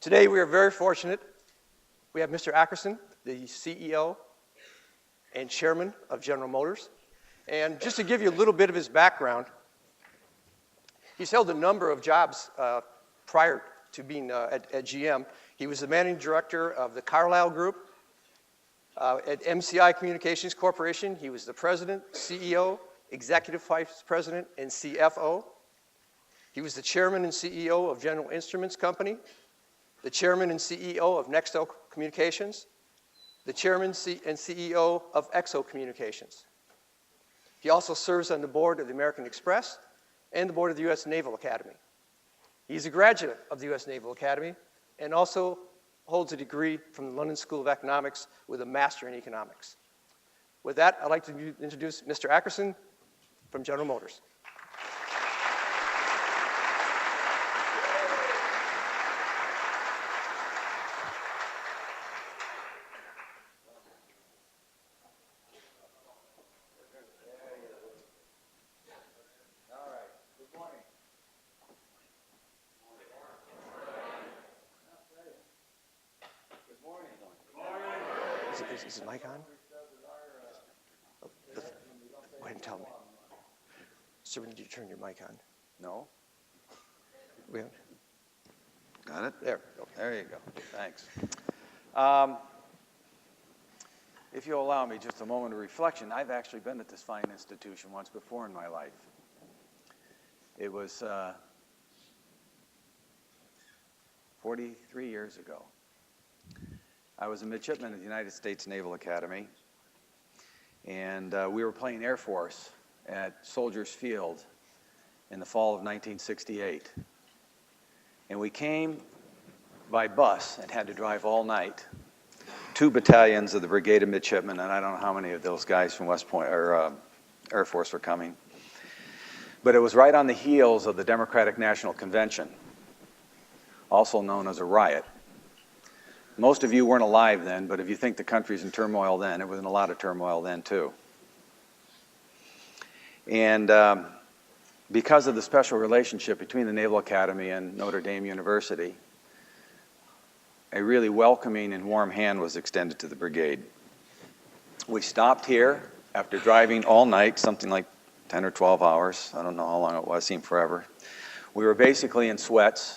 Today we are very fortunate. We have Mr. Akerson, the CEO and chairman of General Motors. And just to give you a little bit of his background, he's held a number of jobs prior to being at GM. He was the managing director of the Carlyle Group. At MCI Communications Corporation, he was the president, CEO, executive vice president, and CFO. He was the chairman and CEO of General Instruments Company, the chairman and CEO of Nextel Communications, the chairman and CEO of Exo Communications. He also serves on the board of the American Express and the board of the U.S. Naval Academy. He's a graduate of the U.S. Naval Academy and also holds a degree from the London School of Economics with a master in economics. With that, I'd like to introduce Mr. Akerson from General Motors. Is the mic on? Oh, go ahead and tell me. Sir, did you turn your mic on? No. We haven't? Got it? There. Okay. There you go. Thanks. If you'll allow me just a moment of reflection, I've actually been at this fine institution once before in my life. It was 43 years ago. I was a midshipman at the United States Naval Academy, and we were playing Air Force at Soldiers Field in the fall of 1968. And we came by bus and had to drive all night. 2 battalions of the Brigade of Midshipmen, and I don't know how many of those guys from West Point or Air Force were coming. But it was right on the heels of the Democratic National Convention, also known as a riot. Most of you weren't alive then, but if you think the country's in turmoil then, it was in a lot of turmoil then too. And because of the special relationship between the Naval Academy and Notre Dame University, a really welcoming and warm hand was extended to the brigade. We stopped here after driving all night, something like 10 or 12 hours. I don't know how long it was, it seemed forever. We were basically in sweats.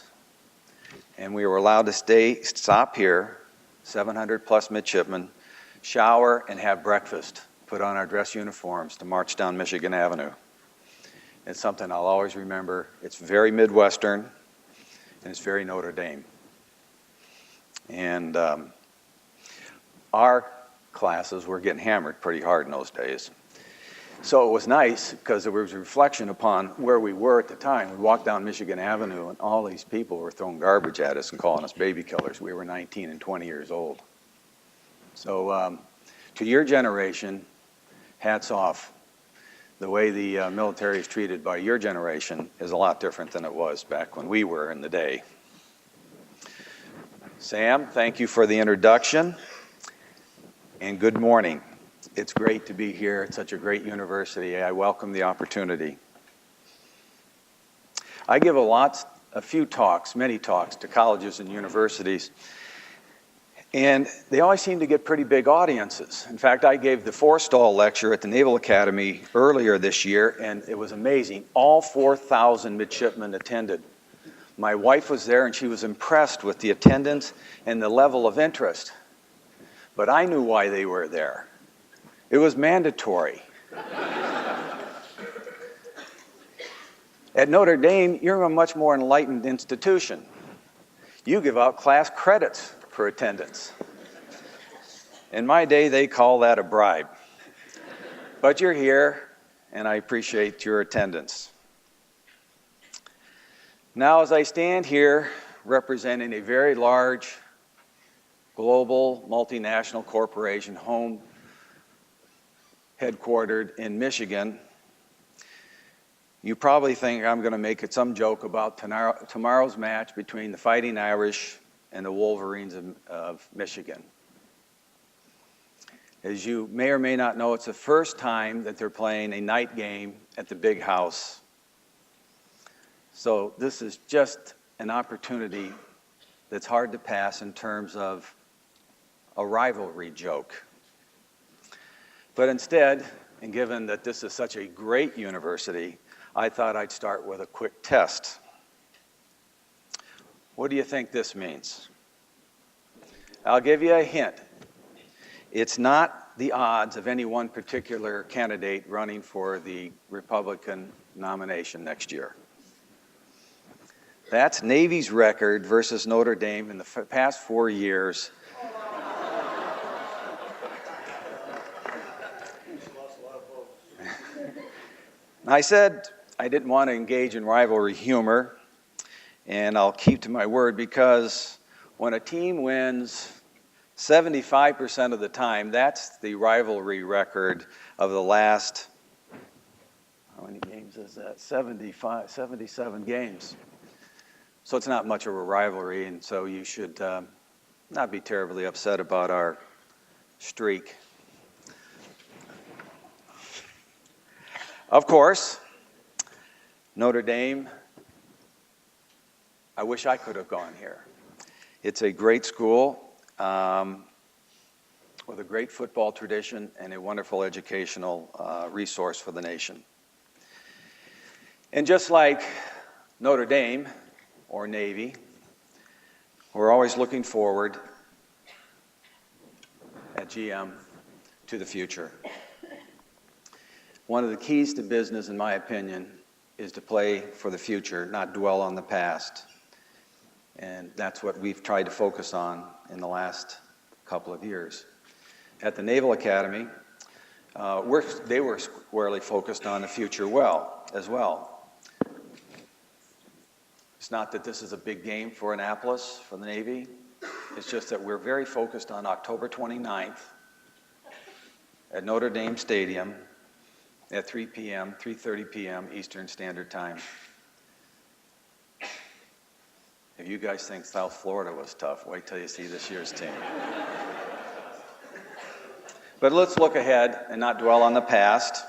And we were allowed to stop here, 700 plus midshipmen, shower and have breakfast, put on our dress uniforms to march down Michigan Avenue. It's something I'll always remember. It's very Midwestern, and it's very Notre Dame. And our classes were getting hammered pretty hard in those days. So it was nice because there was a reflection upon where we were at the time. We walked down Michigan Avenue and all these people were throwing garbage at us and calling us baby killers. We were 19 and 20 years old. So to your generation, hats off. The way the military is treated by your generation is a lot different than it was back when we were in the day. Sam, thank you for the introduction and good morning. It's great to be here at such a great university. I welcome the opportunity. I give many talks to colleges and universities, and they always seem to get pretty big audiences. In fact, I gave the Forstall lecture at the Naval Academy earlier this year, and it was amazing. All 4,000 midshipmen attended. My wife was there, and she was impressed with the attendance and the level of interest. But I knew why they were there. It was mandatory. At Notre Dame, you're a much more enlightened institution. You give out class credits for attendance. In my day, they call that a bribe. But you're here, and I appreciate your attendance. Now, as I stand here representing a very large, global, multinational corporation, headquartered in Michigan, you probably think I'm going to make some joke about tomorrow's match between the Fighting Irish and the Wolverines of Michigan. As you may or may not know, it's the first time that they're playing a night game at the Big House. So this is just an opportunity that's hard to pass in terms of a rivalry joke. But instead, and given that this is such a great university, I thought I'd start with a quick test. What do you think this means? I'll give you a hint. It's not the odds of any one particular candidate running for the Republican nomination next year. That's Navy's record versus Notre Dame in the past 4 years. I said I didn't want to engage in rivalry humor, and I'll keep to my word, because when a team wins 75% of the time, that's the rivalry record of the last, how many games is that? 77 games. So it's not much of a rivalry, and so you should not be terribly upset about our streak. Of course, Notre Dame, I wish I could have gone here. It's a great school with a great football tradition and a wonderful educational resource for the nation. And just like Notre Dame or Navy, we're always looking forward at GM to the future. One of the keys to business, in my opinion, is to play for the future, not dwell on the past. And that's what we've tried to focus on in the last couple of years. At the Naval Academy, they were squarely focused on the future as well. It's not that this is a big game for Annapolis, for the Navy. It's just that we're very focused on October 29th at Notre Dame Stadium at 3:30 p.m. Eastern Standard Time. If you guys think South Florida was tough, wait till you see this year's team. But let's look ahead and not dwell on the past.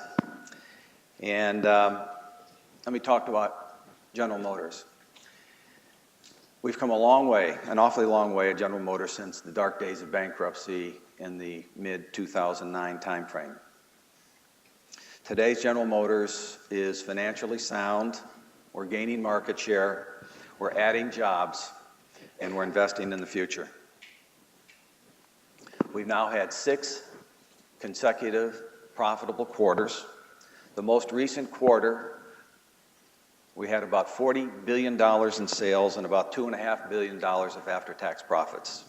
And let me talk about General Motors. We've come a long way, an awfully long way at General Motors since the dark days of bankruptcy in the mid-2009 timeframe. Today's General Motors is financially sound, we're gaining market share, we're adding jobs, and we're investing in the future. We've now had 6 consecutive profitable quarters. The most recent quarter, we had about $40 billion in sales and about $2.5 billion of after-tax profits.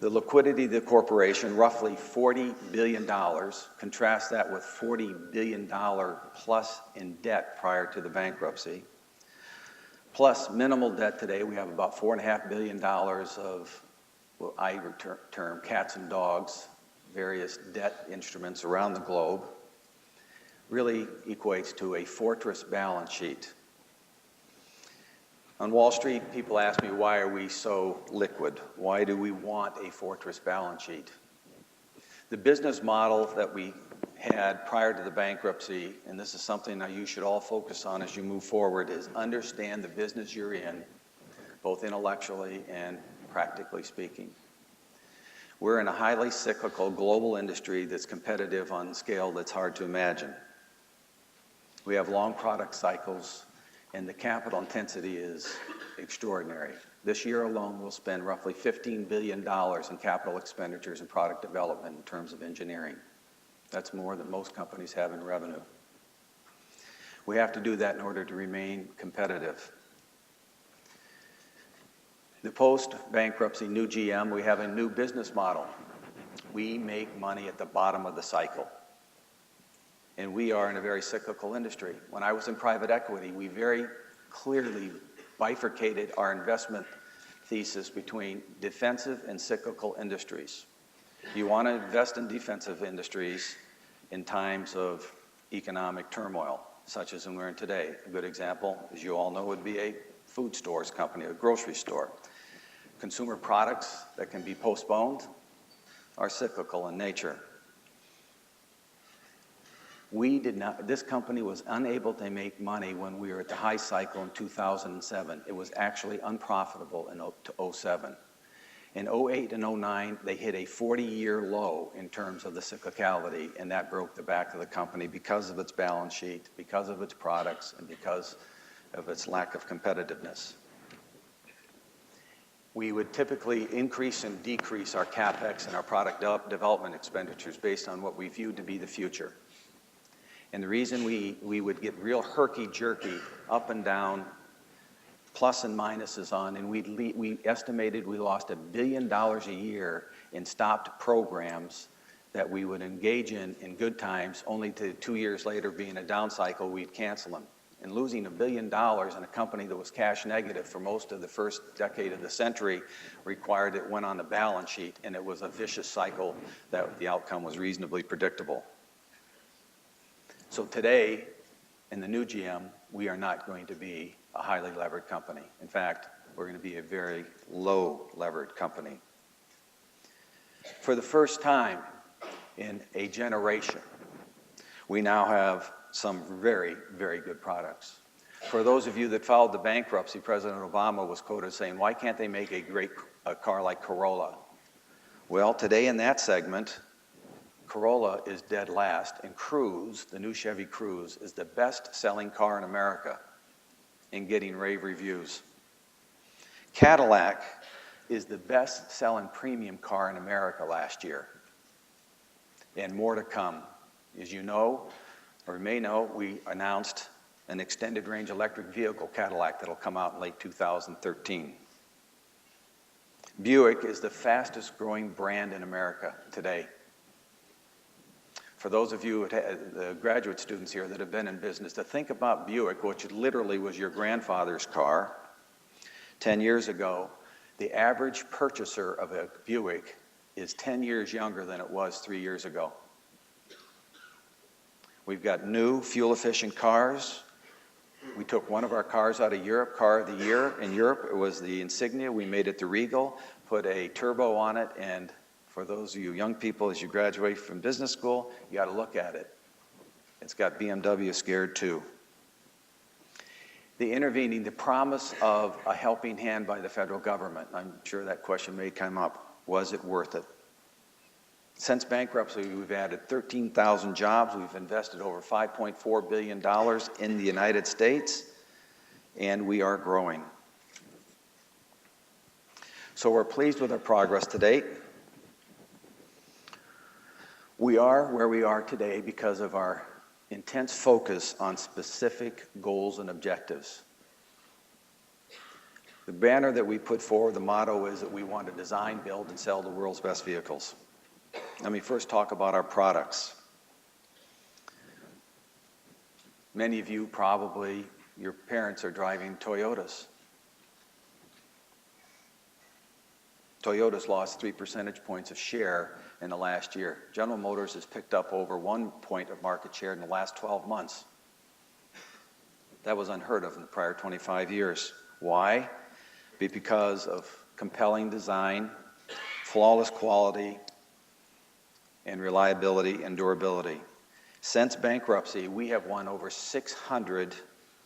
The liquidity of the corporation, roughly $40 billion. Contrast that with $40 billion plus in debt prior to the bankruptcy. Plus minimal debt today. We have about $4.5 billion of what I term cats and dogs, various debt instruments around the globe. Really equates to a fortress balance sheet. On Wall Street, people ask me, why are we so liquid? Why do we want a fortress balance sheet? The business model that we had prior to the bankruptcy, and this is something that you should all focus on as you move forward, is understand the business you're in, both intellectually and practically speaking. We're in a highly cyclical global industry that's competitive on a scale that's hard to imagine. We have long product cycles, and the capital intensity is extraordinary. This year alone, we'll spend roughly $15 billion in capital expenditures and product development in terms of engineering. That's more than most companies have in revenue. We have to do that in order to remain competitive. The post-bankruptcy new GM, we have a new business model. We make money at the bottom of the cycle. And we are in a very cyclical industry. When I was in private equity, we very clearly bifurcated our investment thesis between defensive and cyclical industries. You want to invest in defensive industries in times of economic turmoil, such as we're in today. A good example, as you all know, would be a food stores company, a grocery store. Consumer products that can be postponed are cyclical in nature. This company was unable to make money when we were at the high cycle in 2007. It was actually unprofitable in 2007. In 2008 and 2009, they hit a 40-year low in terms of the cyclicality, and that broke the back of the company because of its balance sheet, because of its products, and because of its lack of competitiveness. We would typically increase and decrease our CapEx and our product development expenditures based on what we viewed to be the future. And the reason we would get real herky-jerky up and down, plus and minuses on, and we estimated we lost $1 billion a year in stopped programs that we would engage in good times, only to 2 years later, being a down cycle, we'd cancel them. And losing $1 billion in a company that was cash negative for most of the first decade of the century required it went on the balance sheet, and it was a vicious cycle that the outcome was reasonably predictable. So today, in the new GM, we are not going to be a highly levered company. In fact, we're going to be a very low levered company. For the first time in a generation, we now have some very, very good products. For those of you that followed the bankruptcy, President Obama was quoted saying, "Why can't they make a car like Corolla?" Well, today in that segment, Corolla is dead last, and Cruze, the new Chevy Cruze, is the best-selling car in America and getting rave reviews. Cadillac is the best-selling premium car in America last year, and more to come. As you know, or may know, we announced an extended-range electric vehicle Cadillac that'll come out in late 2013. Buick is the fastest-growing brand in America today. For those of you, the graduate students here that have been in business, to think about Buick, which literally was your grandfather's car 10 years ago, the average purchaser of a Buick is 10 years younger than it was 3 years ago. We've got new fuel-efficient cars. We took one of our cars out of Europe, Car of the Year. In Europe, it was the Insignia. We made it the Regal, put a turbo on it, and for those of you young people, as you graduate from business school, you got to look at it. It's got BMW scared too. The promise of a helping hand by the federal government. I'm sure that question may come up. Was it worth it? Since bankruptcy, we've added 13,000 jobs. We've invested over $5.4 billion in the United States, and we are growing. So we're pleased with our progress to date. We are where we are today because of our intense focus on specific goals and objectives. The banner that we put forward, the motto is that we want to design, build, and sell the world's best vehicles. Let me first talk about our products. Many of you probably, your parents are driving Toyotas. Toyota's lost 3 percentage points of share in the last year. General Motors has picked up over 1 point of market share in the last 12 months. That was unheard of in the prior 25 years. Why? Because of compelling design, flawless quality, and reliability and durability. Since bankruptcy, we have won over 600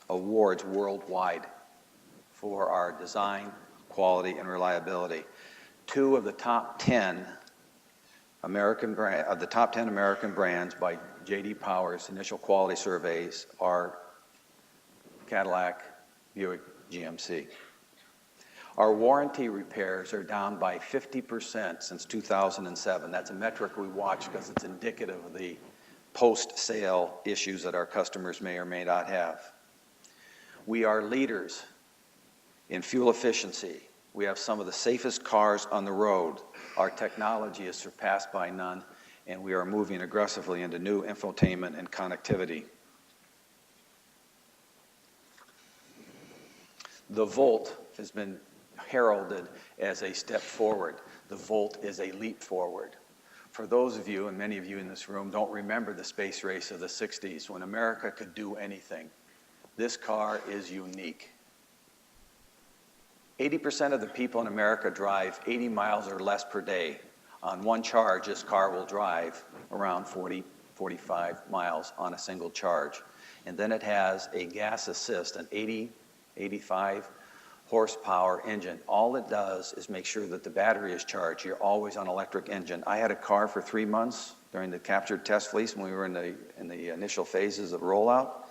awards worldwide for our design, quality, and reliability. 2 of the top 10 American brands by J.D. Power's initial quality surveys are Cadillac, Buick, GMC. Our warranty repairs are down by 50% since 2007. That's a metric we watch because it's indicative of the post-sale issues that our customers may or may not have. We are leaders in fuel efficiency. We have some of the safest cars on the road. Our technology is surpassed by none, and we are moving aggressively into new infotainment and connectivity. The Volt has been heralded as a step forward. The Volt is a leap forward. For those of you, and many of you in this room, don't remember the space race of the 60s when America could do anything. This car is unique. 80% of the people in America drive 80 miles or less per day. On one charge, this car will drive around 40 45 miles on a single charge. And then it has a gas assist, an 85 horsepower engine. All it does is make sure that the battery is charged. You're always on electric engine. I had a car for 3 months during the captured test fleece when we were in the initial phases of rollout.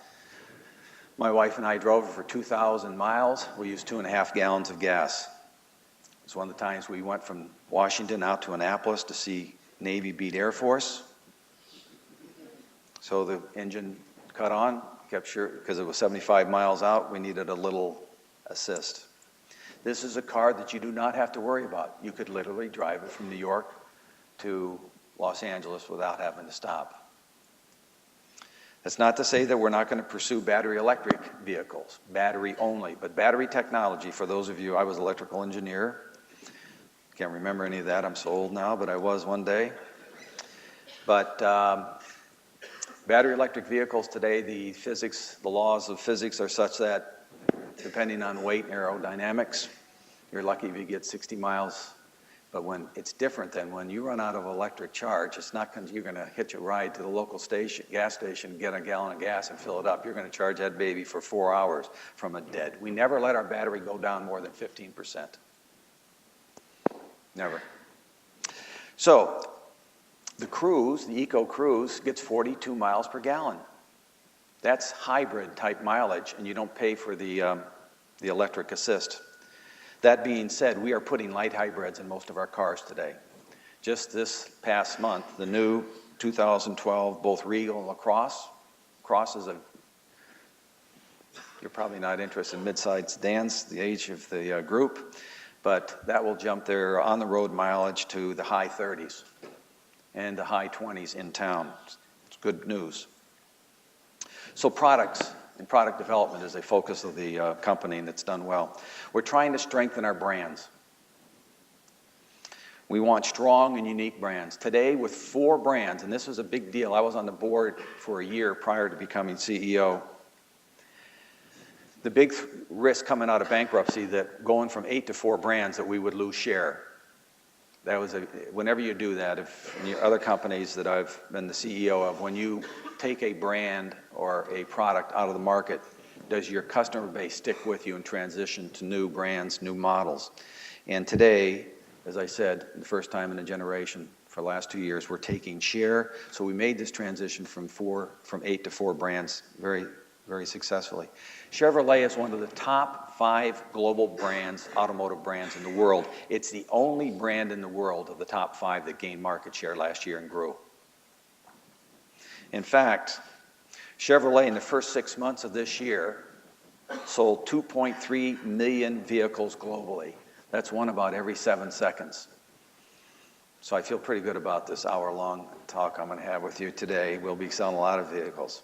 My wife and I drove it for 2,000 miles. We used 2.5 gallons of gas. It's one of the times we went from Washington out to Annapolis to see Navy beat Air Force. So the engine cut on, kept sure, because it was 75 miles out, we needed a little assist. This is a car that you do not have to worry about. You could literally drive it from New York to Los Angeles without having to stop. That's not to say that we're not going to pursue battery electric vehicles, battery only, but battery technology, for those of you, I was an electrical engineer. Can't remember any of that, I'm so old now, but I was one day. But battery electric vehicles today, the laws of physics are such that depending on weight and aerodynamics, you're lucky if you get 60 miles. But when it's different than when you run out of electric charge, it's not you're going to hitch a ride to the local gas station, get a gallon of gas and fill it up. You're going to charge that baby for 4 hours from a dead. We never let our battery go down more than 15%. Never. So the Cruise, the Eco Cruise, gets 42 miles per gallon. That's hybrid type mileage, and you don't pay for the electric assist. That being said, we are putting light hybrids in most of our cars today. Just this past month, the new 2012, both Regal and LaCrosse. Cross is you're probably not interested in mid-size sedans, the age of the group, but that will jump their on-the-road mileage to the high 30s and the high 20s in town. It's good news. So products and product development is a focus of the company, and it's done well. We're trying to strengthen our brands. We want strong and unique brands. Today, with 4 brands, and this was a big deal. I was on the board for a year prior to becoming CEO. The big risk coming out of bankruptcy, that going from 8 to 4 brands, that we would lose share. That was whenever you do that, if in your other companies that I've been the CEO of, when you take a brand or a product out of the market, does your customer base stick with you and transition to new brands, new models? And today, as I said, the first time in a generation, for the last 2 years, we're taking share. So we made this transition from 8 to 4 brands very, very successfully. Chevrolet is one of the top 5 global brands, automotive brands in the world. It's the only brand in the world of the top 5 that gained market share last year and grew. In fact, Chevrolet in the first 6 months of this year sold 2.3 million vehicles globally. That's one about every 7 seconds. So I feel pretty good about this hour-long talk I'm going to have with you today. We'll be selling a lot of vehicles.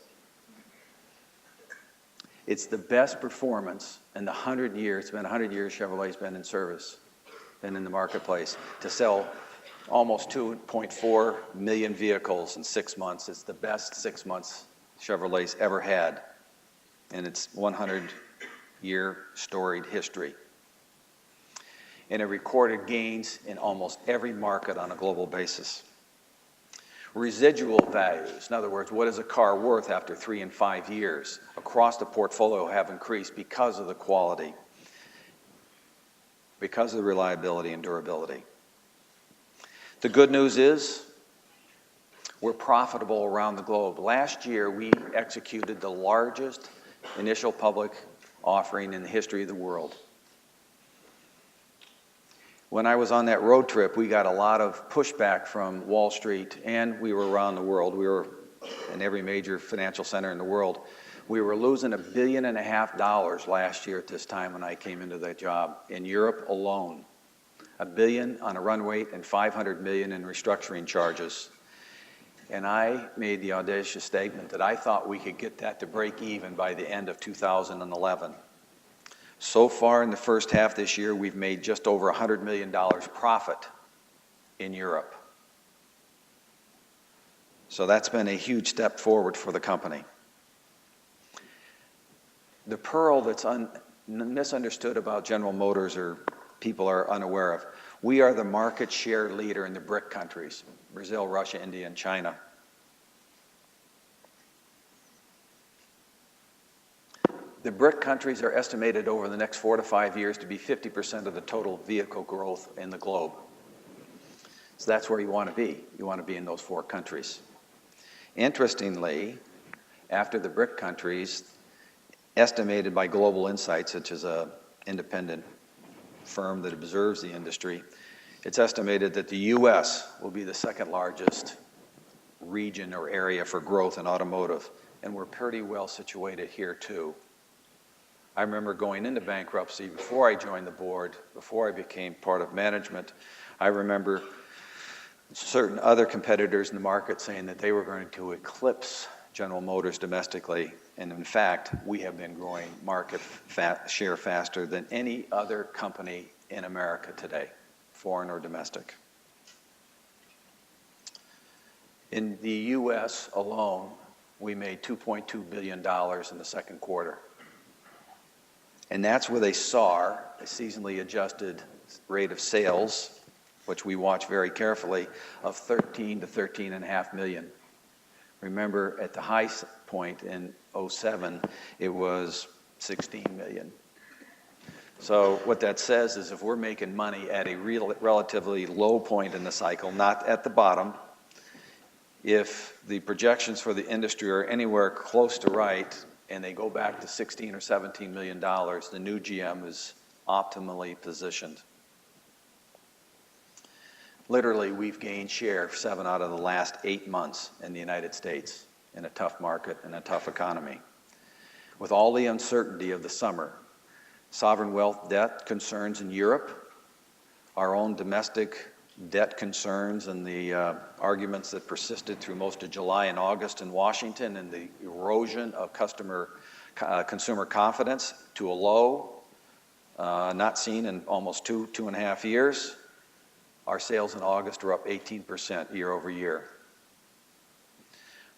It's the best performance in the 100 years. It's been 100 years Chevrolet's been in service, been in the marketplace, to sell almost 2.4 million vehicles in 6 months. It's the best 6 months Chevrolet's ever had in its 100-year storied history. And it recorded gains in almost every market on a global basis. Residual values, in other words, what is a car worth after 3 and 5 years, across the portfolio have increased because of the quality, because of the reliability and durability. The good news is we're profitable around the globe. Last year, we executed the largest initial public offering in the history of the world. When I was on that road trip, we got a lot of pushback from Wall Street, and we were around the world. We were in every major financial center in the world. We were losing $1.5 billion last year at this time when I came into that job in Europe alone. $1 billion on a run rate and $500 million in restructuring charges. And I made the audacious statement that I thought we could get that to break even by the end of 2011. So far in the first half this year, we've made just over $100 million profit in Europe. So that's been a huge step forward for the company. The pearl that's misunderstood about General Motors, or people are unaware of, we are the market share leader in the BRIC countries, Brazil, Russia, India, and China. The BRIC countries are estimated over the next 4 to 5 years to be 50% of the total vehicle growth in the globe. So that's where you want to be. You want to be in those 4 countries. Interestingly, after the BRIC countries, estimated by Global Insights, which is an independent firm that observes the industry, it's estimated that the U.S. will be the second largest region or area for growth in automotive, and we're pretty well situated here too. I remember going into bankruptcy before I joined the board, before I became part of management. I remember certain other competitors in the market saying that they were going to eclipse General Motors domestically, and in fact, we have been growing market share faster than any other company in America today, foreign or domestic. In the U.S. alone, we made $2.2 billion in the second quarter. And that's with a SAR, a seasonally adjusted rate of sales, which we watch very carefully, of 13 to 13.5 million. Remember, at the high point in 2007, it was 16 million. So what that says is if we're making money at a relatively low point in the cycle, not at the bottom, if the projections for the industry are anywhere close to right, and they go back to 16 or 17 million dollars, the new GM is optimally positioned. Literally, we've gained share 7 out of the last 8 months in the United States in a tough market and a tough economy. With all the uncertainty of the summer, sovereign wealth debt concerns in Europe, our own domestic debt concerns and the arguments that persisted through most of July and August in Washington, and the erosion of consumer confidence to a low not seen in almost 2.5 years. Our sales in August are up 18% year over year.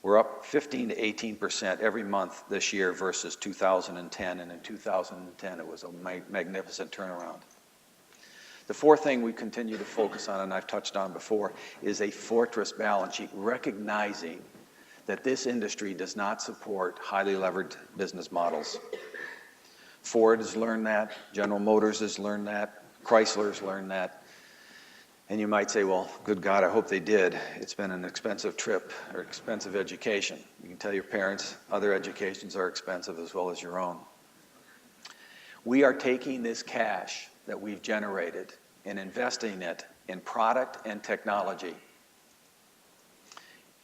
We're up 15 to 18% every month this year versus 2010, and in 2010 it was a magnificent turnaround. The fourth thing we continue to focus on, and I've touched on before, is a fortress balance sheet, recognizing that this industry does not support highly levered business models. Ford has learned that, General Motors has learned that, Chrysler's learned that. And you might say, well, good God, I hope they did. It's been an expensive trip or expensive education. You can tell your parents other educations are expensive as well as your own. We are taking this cash that we've generated and investing it in product and technology.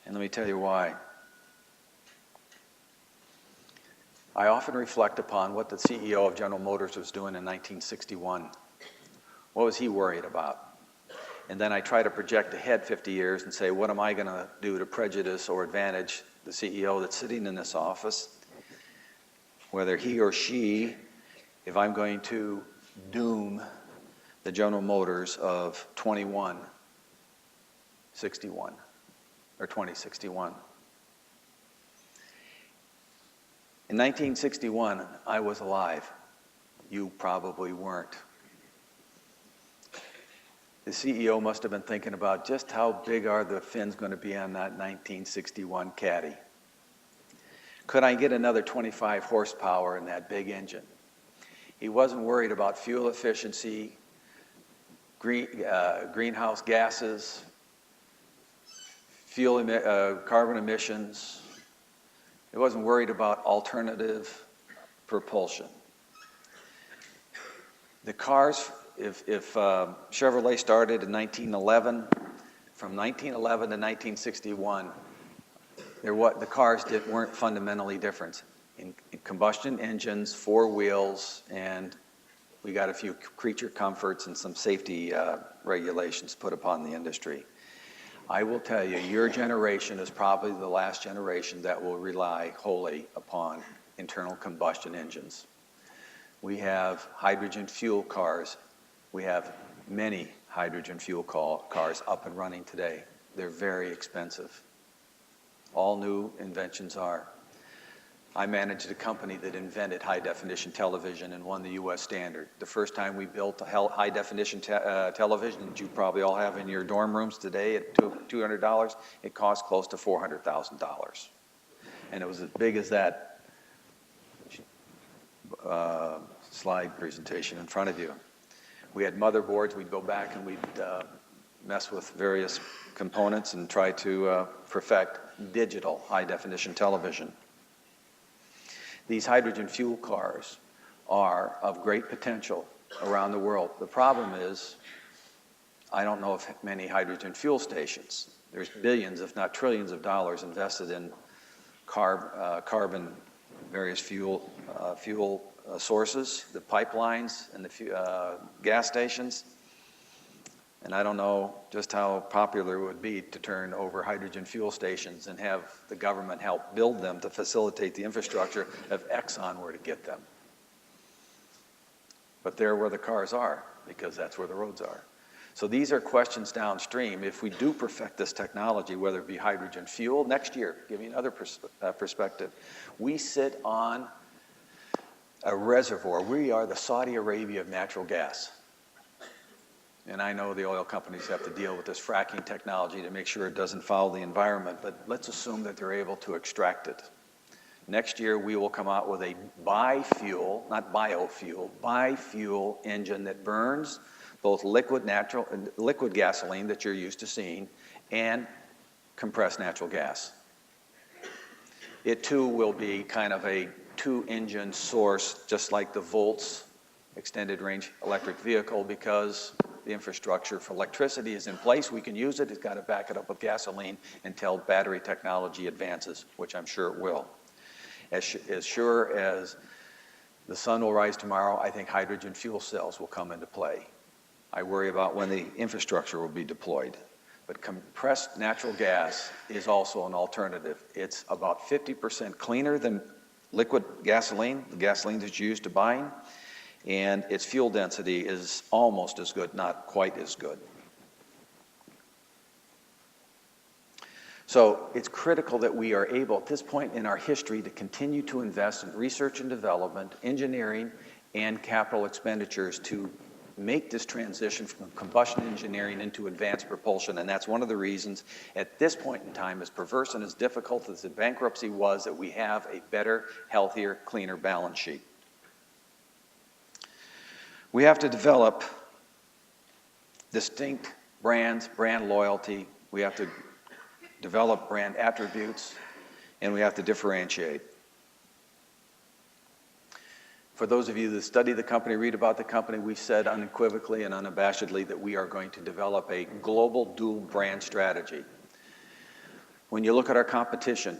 And let me tell you why. I often reflect upon what the CEO of General Motors was doing in 1961. What was he worried about? And then I try to project ahead 50 years and say, what am I going to do to prejudice or advantage the CEO that's sitting in this office? Whether he or she, if I'm going to doom the General Motors of 2161 or 2061. In 1961, I was alive. You probably weren't. The CEO must have been thinking about just how big are the fins going to be on that 1961 Caddy. Could I get another 25 horsepower in that big engine? He wasn't worried about fuel efficiency, greenhouse gases, carbon emissions. He wasn't worried about alternative propulsion. The cars, if Chevrolet started in 1911, from 1911 to 1961, the cars weren't fundamentally different. In combustion engines, 4 wheels, and we got a few creature comforts and some safety regulations put upon the industry. I will tell you, your generation is probably the last generation that will rely wholly upon internal combustion engines. We have hydrogen fuel cars. We have many hydrogen fuel cars up and running today. They're very expensive. All new inventions are. I managed a company that invented high-definition television and won the U.S. standard. The first time we built a high-definition television that you probably all have in your dorm rooms today at $200, it cost close to $400,000. And it was as big as that slide presentation in front of you. We had motherboards. We'd go back and we'd mess with various components and try to perfect digital high-definition television. These hydrogen fuel cars are of great potential around the world. The problem is, I don't know of many hydrogen fuel stations. There's billions, if not trillions of dollars invested in carbon, various fuel sources, the pipelines and the gas stations. And I don't know just how popular it would be to turn over hydrogen fuel stations and have the government help build them to facilitate the infrastructure if Exxon were to get them. But they're where the cars are, because that's where the roads are. So these are questions downstream. If we do perfect this technology, whether it be hydrogen fuel, next year, give me another perspective. We sit on a reservoir. We are the Saudi Arabia of natural gas. And I know the oil companies have to deal with this fracking technology to make sure it doesn't foul the environment, but let's assume that they're able to extract it. Next year, we will come out with a bi-fuel, not biofuel, bi-fuel engine that burns both liquid gasoline that you're used to seeing and compressed natural gas. It too will be kind of a two-engine source, just like the Volts extended range electric vehicle, because the infrastructure for electricity is in place. We can use it. It's got to back it up with gasoline until battery technology advances, which I'm sure it will. As sure as the sun will rise tomorrow, I think hydrogen fuel cells will come into play. I worry about when the infrastructure will be deployed. But compressed natural gas is also an alternative. It's about 50% cleaner than liquid gasoline, the gasoline that's used to buying, and its fuel density is almost as good, not quite as good. So it's critical that we are able, at this point in our history, to continue to invest in research and development, engineering, and capital expenditures to make this transition from combustion engineering into advanced propulsion. And that's one of the reasons, at this point in time, as perverse and as difficult as the bankruptcy was, that we have a better, healthier, cleaner balance sheet. We have to develop distinct brands, brand loyalty. We have to develop brand attributes, and we have to differentiate. For those of you that study the company, read about the company, we've said unequivocally and unabashedly that we are going to develop a global dual brand strategy. When you look at our competition,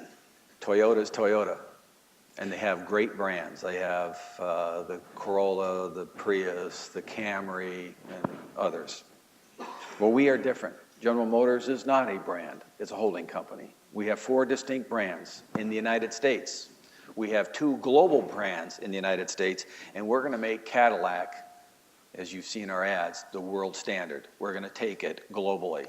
Toyota is Toyota, and they have great brands. They have the Corolla, the Prius, the Camry, and others. Well, we are different. General Motors is not a brand. It's a holding company. We have 4 distinct brands in the United States. We have 2 global brands in the United States, and we're going to make Cadillac, as you've seen our ads, the world standard. We're going to take it globally.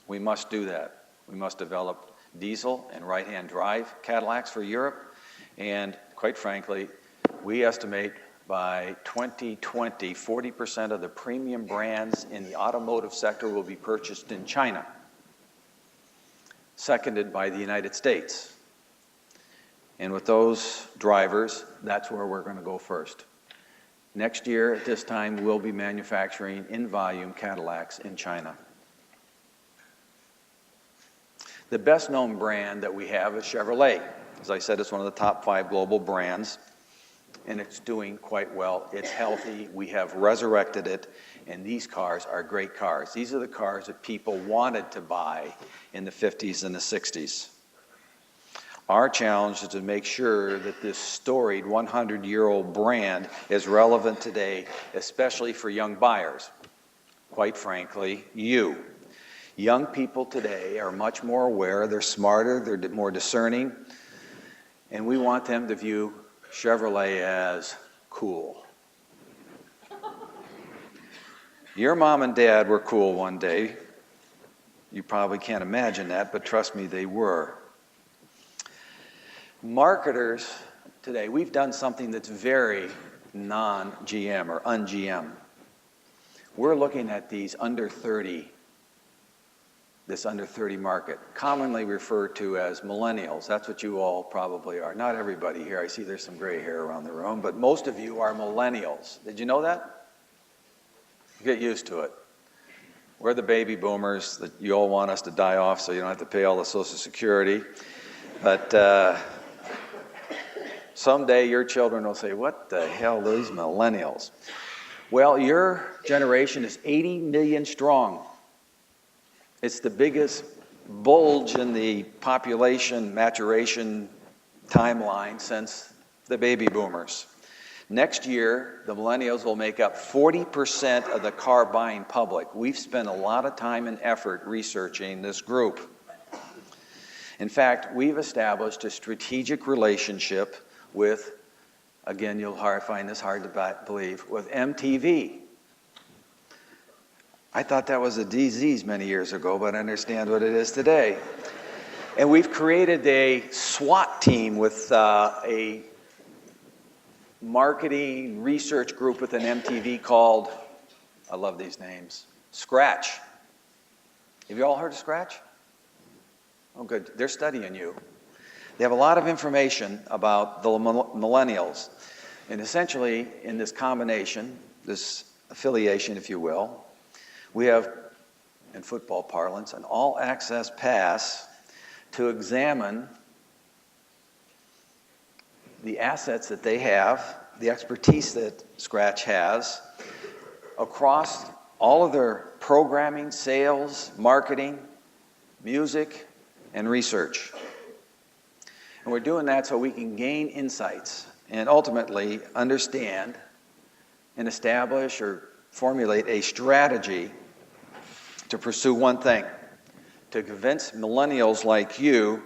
We must do that. We must develop diesel and right-hand drive Cadillacs for Europe, and quite frankly, we estimate by 2020, 40% of the premium brands in the automotive sector will be purchased in China, seconded by the United States. And with those drivers, that's where we're going to go first. Next year, at this time, we'll be manufacturing in volume Cadillacs in China. The best known brand that we have is Chevrolet. As I said, it's one of the top 5 global brands, and it's doing quite well. It's healthy. We have resurrected it, and these cars are great cars. These are the cars that people wanted to buy in the 50s and the 60s. Our challenge is to make sure that this storied 100-year-old brand is relevant today, especially for young buyers. Quite frankly, you. Young people today are much more aware, they're smarter, they're more discerning, and we want them to view Chevrolet as cool. Your mom and dad were cool one day. You probably can't imagine that, but trust me, they were. Marketers today, we've done something that's very non-GM or un-GM. We're looking at these under 30 this under 30 market, commonly referred to as millennials. That's what you all probably are. Not everybody here. I see there's some gray hair around the room, but most of you are millennials. Did you know that? Get used to it. We're the baby boomers that you all want us to die off so you don't have to pay all the Social Security. But someday your children will say, what the hell are these millennials? Well, your generation is 80 million strong. It's the biggest bulge in the population maturation timeline since the baby boomers. Next year, the millennials will make up 40% of the car buying public. We've spent a lot of time and effort researching this group. In fact, we've established a strategic relationship with, again, you'll find this hard to believe, with MTV. I thought that was a disease many years ago, but I understand what it is today. And we've created a SWAT team with a marketing research group within MTV called, I love these names, Scratch. Have you all heard of Scratch? Oh, good. They're studying you. They have a lot of information about the millennials. And essentially, in this combination, this affiliation, if you will, we have, in football parlance, an all-access pass to examine the assets that they have, the expertise that Scratch has, across all of their programming, sales, marketing, music, and research. And we're doing that so we can gain insights and ultimately understand and establish or formulate a strategy to pursue one thing, to convince millennials like you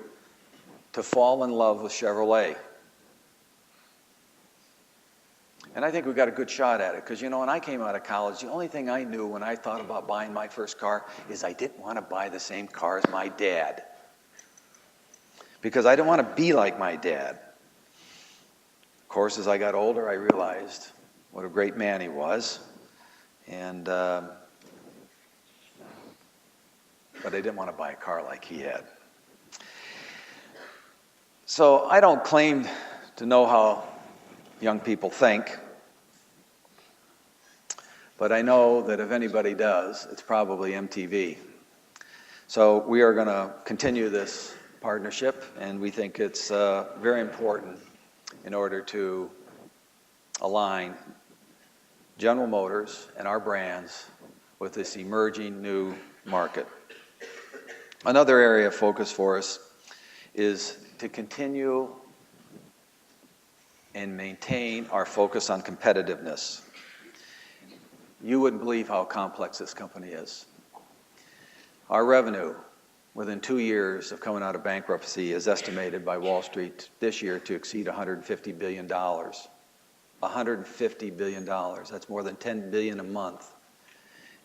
to fall in love with Chevrolet. And I think we've got a good shot at it, because you know, when I came out of college, the only thing I knew when I thought about buying my first car is I didn't want to buy the same car as my dad, because I didn't want to be like my dad. Of course, as I got older, I realized what a great man he was, and but I didn't want to buy a car like he had. So I don't claim to know how young people think, but I know that if anybody does, it's probably MTV. So we are going to continue this partnership, and we think it's very important in order to align General Motors and our brands with this emerging new market. Another area of focus for us is to continue and maintain our focus on competitiveness. You wouldn't believe how complex this company is. Our revenue within 2 years of coming out of bankruptcy is estimated by Wall Street this year to exceed $150 billion. $150 billion. That's more than $10 billion a month.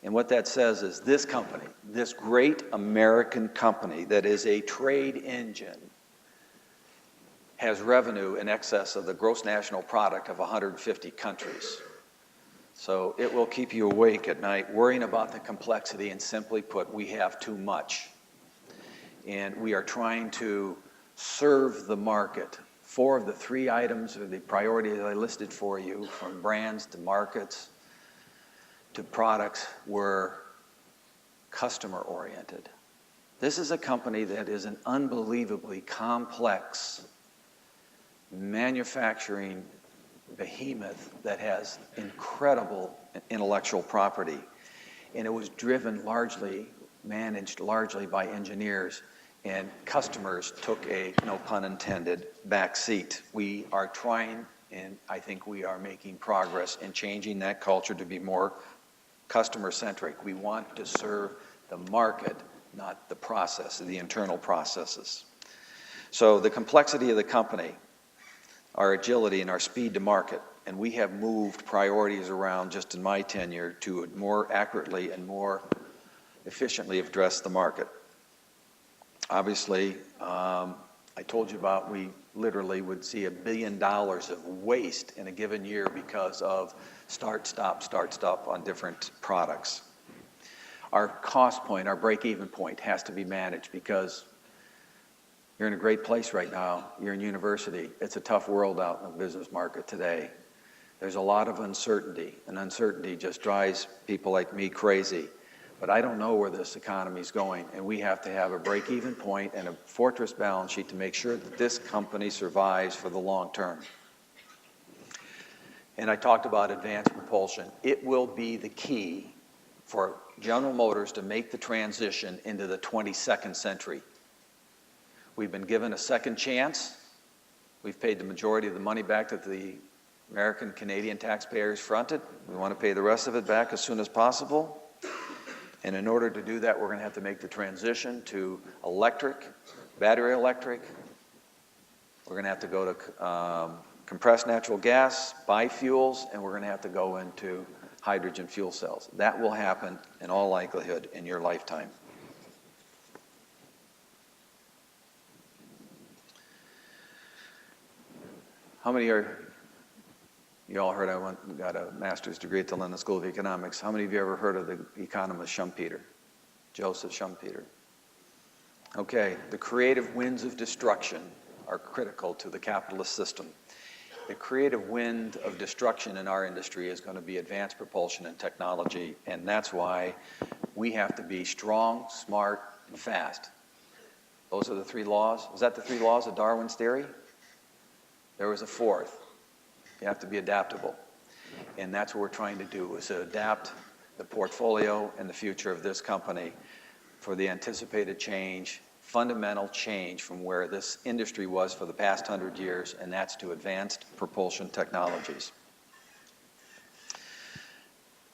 And what that says is this company, this great American company that is a trade engine, has revenue in excess of the gross national product of 150 countries. So it will keep you awake at night worrying about the complexity, and simply put, we have too much. And we are trying to serve the market. 4 of the 3 items or the priorities I listed for you, from brands to markets to products, were customer-oriented. This is a company that is an unbelievably complex manufacturing behemoth that has incredible intellectual property. And it was driven largely, managed largely by engineers, and customers took a, no pun intended, back seat. We are trying, and I think we are making progress in changing that culture to be more customer-centric. We want to serve the market, not the process, the internal processes. So the complexity of the company, our agility and our speed to market, and we have moved priorities around just in my tenure to more accurately and more efficiently address the market. Obviously, I told you about we literally would see $1 billion of waste in a given year because of start-stop on different products. Our cost point, our break-even point has to be managed because you're in a great place right now. You're in university. It's a tough world out in the business market today. There's a lot of uncertainty, and uncertainty just drives people like me crazy. But I don't know where this economy is going, and we have to have a break-even point and a fortress balance sheet to make sure that this company survives for the long term. And I talked about advanced propulsion. It will be the key for General Motors to make the transition into the 22nd century. We've been given a second chance. We've paid the majority of the money back that the American, Canadian taxpayers fronted. We want to pay the rest of it back as soon as possible. And in order to do that, we're going to have to make the transition to electric, battery electric. We're going to have to go to compressed natural gas, biofuels, and we're going to have to go into hydrogen fuel cells. That will happen in all likelihood in your lifetime. How many you all heard I got a master's degree at the London School of Economics. How many of you ever heard of the economist Schumpeter? Joseph Schumpeter. Okay, the creative winds of destruction are critical to the capitalist system. The creative wind of destruction in our industry is going to be advanced propulsion and technology, and that's why we have to be strong, smart, and fast. Those are the three laws. Is that the three laws of Darwin's theory? There was a fourth. You have to be adaptable. And that's what we're trying to do, is to adapt the portfolio and the future of this company for the anticipated change, fundamental change from where this industry was for the past 100 years, and that's to advanced propulsion technologies.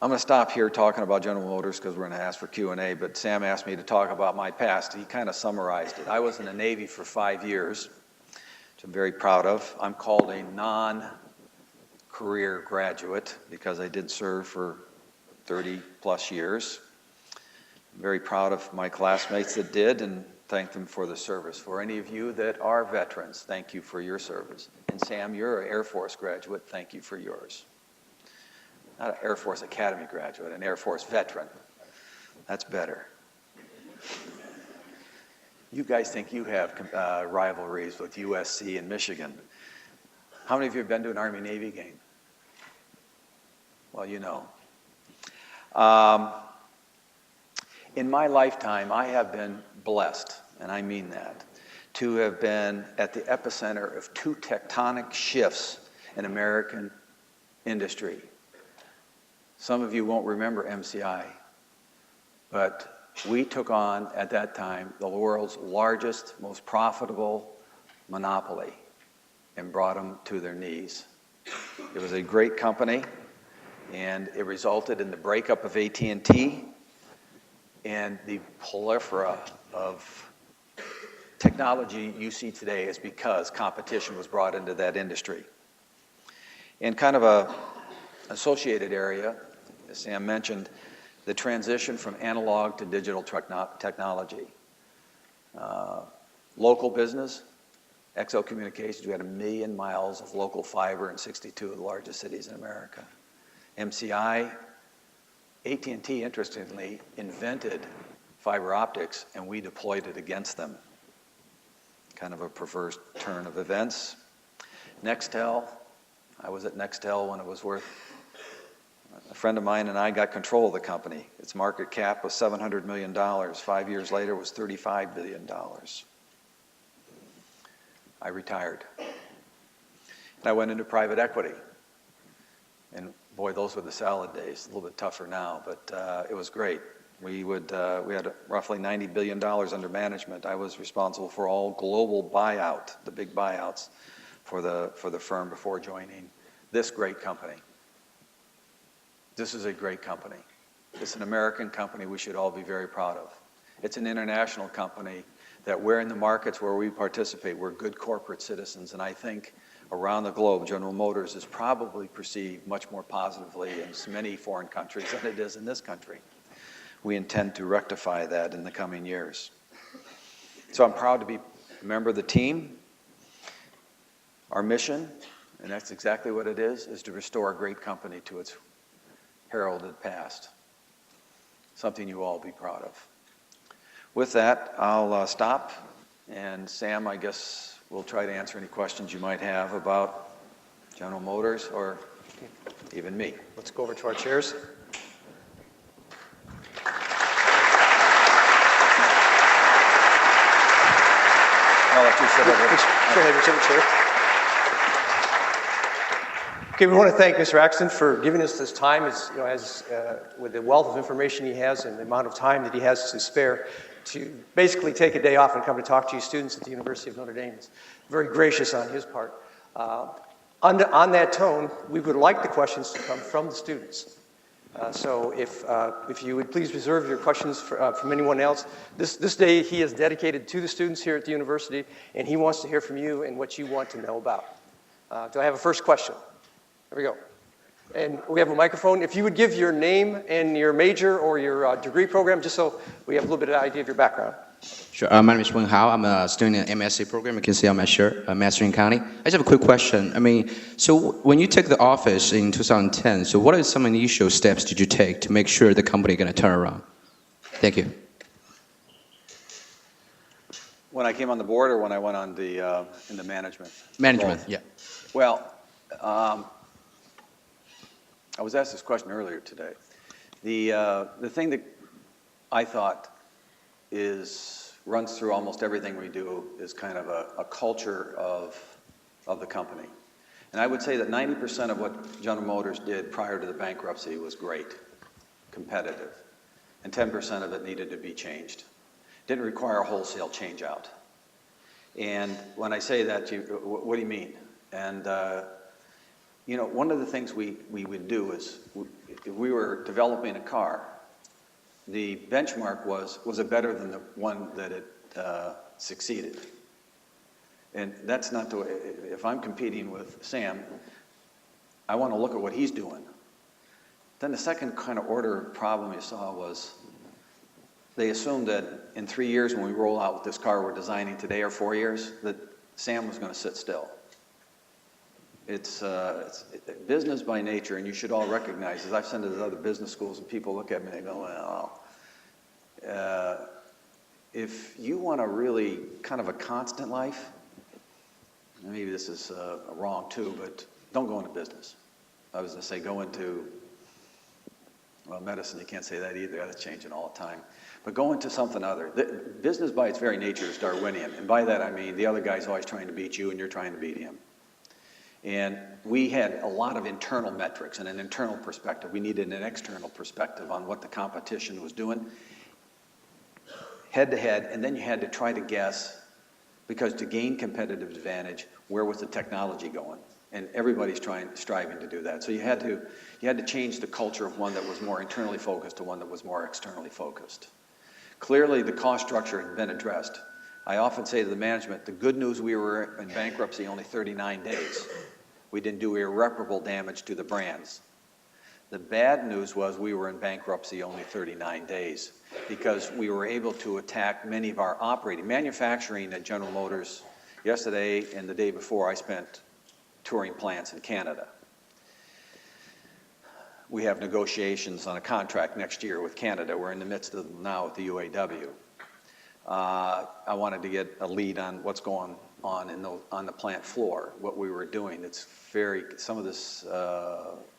I'm going to stop here talking about General Motors because we're going to ask for Q&A, but Sam asked me to talk about my past. He kind of summarized it. I was in the Navy for 5 years, which I'm very proud of. I'm called a non-career graduate because I did serve for 30 plus years. I'm very proud of my classmates that did and thank them for the service. For any of you that are veterans, thank you for your service. And Sam, you're an Air Force graduate, thank you for yours. Not an Air Force Academy graduate, an Air Force veteran. That's better. You guys think you have rivalries with USC and Michigan. How many of you have been to an Army-Navy game? Well, you know. In my lifetime, I have been blessed, and I mean that, to have been at the epicenter of two tectonic shifts in American industry. Some of you won't remember MCI, but we took on, at that time, the world's largest, most profitable monopoly and brought them to their knees. It was a great company, and it resulted in the breakup of AT&T and the plethora of technology you see today is because competition was brought into that industry. In kind of a associated area, as Sam mentioned, the transition from analog to digital technology. Local business, XO Communications, we had 1 million miles of local fiber in 62 of the largest cities in America. MCI, AT&T, interestingly, invented fiber optics, and we deployed it against them. Kind of a perverse turn of events. Nextel, I was at Nextel when it was worth, a friend of mine and I got control of the company. Its market cap was $700 million. 5 years later, it was $35 billion. I retired. And I went into private equity. And boy, those were the salad days. A little bit tougher now, but it was great. We had roughly $90 billion under management. I was responsible for all global buyout, the big buyouts for the firm before joining this great company. This is a great company. It's an American company we should all be very proud of. It's an international company that we're in the markets where we participate. We're good corporate citizens, and I think around the globe, General Motors is probably perceived much more positively in many foreign countries than it is in this country. We intend to rectify that in the coming years. So I'm proud to be a member of the team. Our mission, and that's exactly what it is to restore a great company to its heralded past. something you all be proud of. With that, I'll stop, and Sam, I guess we'll try to answer any questions you might have about General Motors or even me. Let's go over to our chairs. I'll let you sit over there. Go ahead and sit in the chair. Okay, we want to thank Mr. Akerson for giving us this time, with the wealth of information he has and the amount of time that he has to spare to basically take a day off and come to talk to you students at the University of Notre Dame. It's very gracious on his part. On that tone, we would like the questions to come from the students. So if you would please reserve your questions from anyone else. This day he is dedicated to the students here at the university, and he wants to hear from you and what you want to know about. Do I have a first question? There we go. And we have a microphone. If you would give your name and your major or your degree program, just so we have a little bit of an idea of your background. Sure. My name is Wen Hao. I'm a student in the MSc program. You can see on my shirt, Master in Accounting. I just have a quick question. So when you took the office in 2010, so what are some initial steps did you take to make sure the company is going to turn around? Thank you. When I came on the board or when I went on in the management? Management, Both. yeah. Well, I was asked this question earlier today. The thing that I thought runs through almost everything we do is kind of a culture of the company. And I would say that 90% of what General Motors did prior to the bankruptcy was great, competitive, and 10% of it needed to be changed. Didn't require a wholesale change out. And when I say that, what do you mean? And one of the things we would do is, if we were developing a car, the benchmark was it better than the one that it succeeded? And that's not the way. If I'm competing with Sam, I want to look at what he's doing. Then the second kind of order problem you saw was they assumed that in 3 years when we roll out with this car we're designing today, or 4 years, that Sam was going to sit still. It's business by nature, and you should all recognize, as I've sent to the other business schools, and people look at me and they go, well, if you want a really kind of a constant life, maybe this is wrong too, but don't go into business. I was going to say go into, well, medicine, you can't say that either, that's changing all the time. But go into something other. Business by its very nature is Darwinian, and by that I mean the other guy's always trying to beat you and you're trying to beat him. And we had a lot of internal metrics and an internal perspective. We needed an external perspective on what the competition was doing, head to head, and then you had to try to guess, because to gain competitive advantage, where was the technology going? And everybody's striving to do that. So you had to change the culture of one that was more internally focused to one that was more externally focused. Clearly, the cost structure had been addressed. I often say to the management, the good news, we were in bankruptcy only 39 days. We didn't do irreparable damage to the brands. The bad news was we were in bankruptcy only 39 days because we were able to attack many of our manufacturing at General Motors. Yesterday and the day before, I spent touring plants in Canada. We have negotiations on a contract next year with Canada. We're in the midst of them now with the UAW. I wanted to get a lead on what's going on on the plant floor, what we were doing. It's some of this,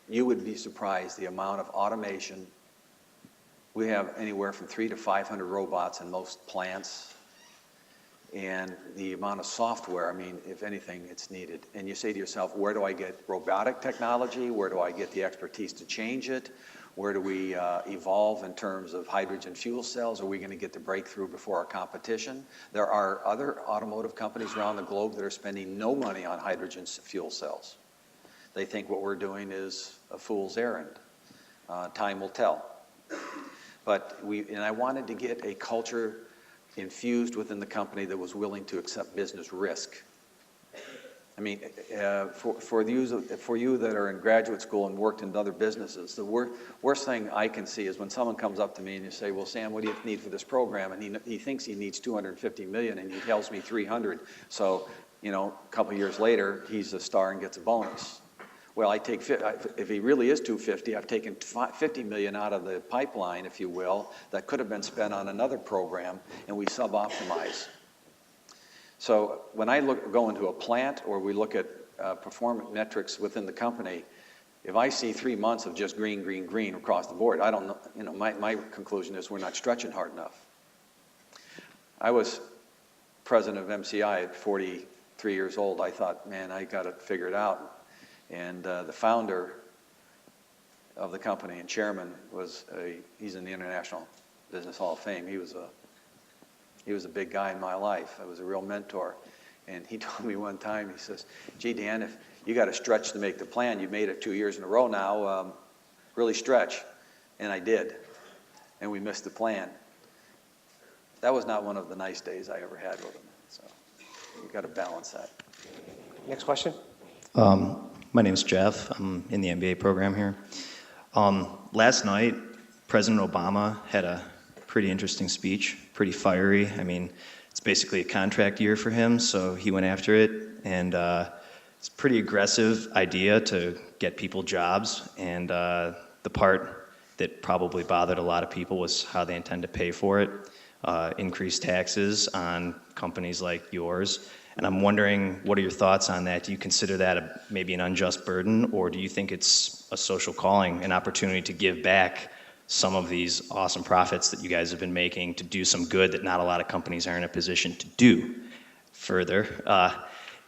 you would be surprised the amount of automation. We have anywhere from 300 to 500 robots in most plants. And the amount of software, if anything, it's needed. And you say to yourself, where do I get robotic technology? Where do I get the expertise to change it? Where do we evolve in terms of hydrogen fuel cells? Are we going to get the breakthrough before our competition? There are other automotive companies around the globe that are spending no money on hydrogen fuel cells. They think what we're doing is a fool's errand. Time will tell. But I wanted to get a culture infused within the company that was willing to accept business risk. For you that are in graduate school and worked in other businesses, the worst thing I can see is when someone comes up to me and you say, well, Sam, what do you need for this program? And he thinks he needs $250 million and he tells me 300. So, a couple of years later, he's a star and gets a bonus. well, if he really is 250, I've taken 50 million out of the pipeline, if you will, that could have been spent on another program, and we sub-optimize. So when I go into a plant or we look at performance metrics within the company, if I see 3 months of just green, green, green across the board, I don't know, my conclusion is we're not stretching hard enough. I was president of MCI at 43 years old. I thought, man, I got to figure it out. And the founder of the company and chairman he's in the International Business Hall of Fame. He was a big guy in my life. I was a real mentor. And he told me one time, he says, gee, Dan, if you got to stretch to make the plan, you've made it 2 years in a row now, really stretch. And I did. And we missed the plan. That was not one of the nice days I ever had with him. So you've got to balance that. Next question. My name is Jeff. I'm in the MBA program here. Last night, President Obama had a pretty interesting speech, pretty fiery. I mean, it's basically a contract year for him, so he went after it. And it's a pretty aggressive idea to get people jobs. And the part that probably bothered a lot of people was how they intend to pay for it. Increase taxes on companies like yours. And I'm wondering, what are your thoughts on that? Do you consider that maybe an unjust burden, or do you think it's a social calling, an opportunity to give back some of these awesome profits that you guys have been making to do some good that not a lot of companies are in a position to do? Further,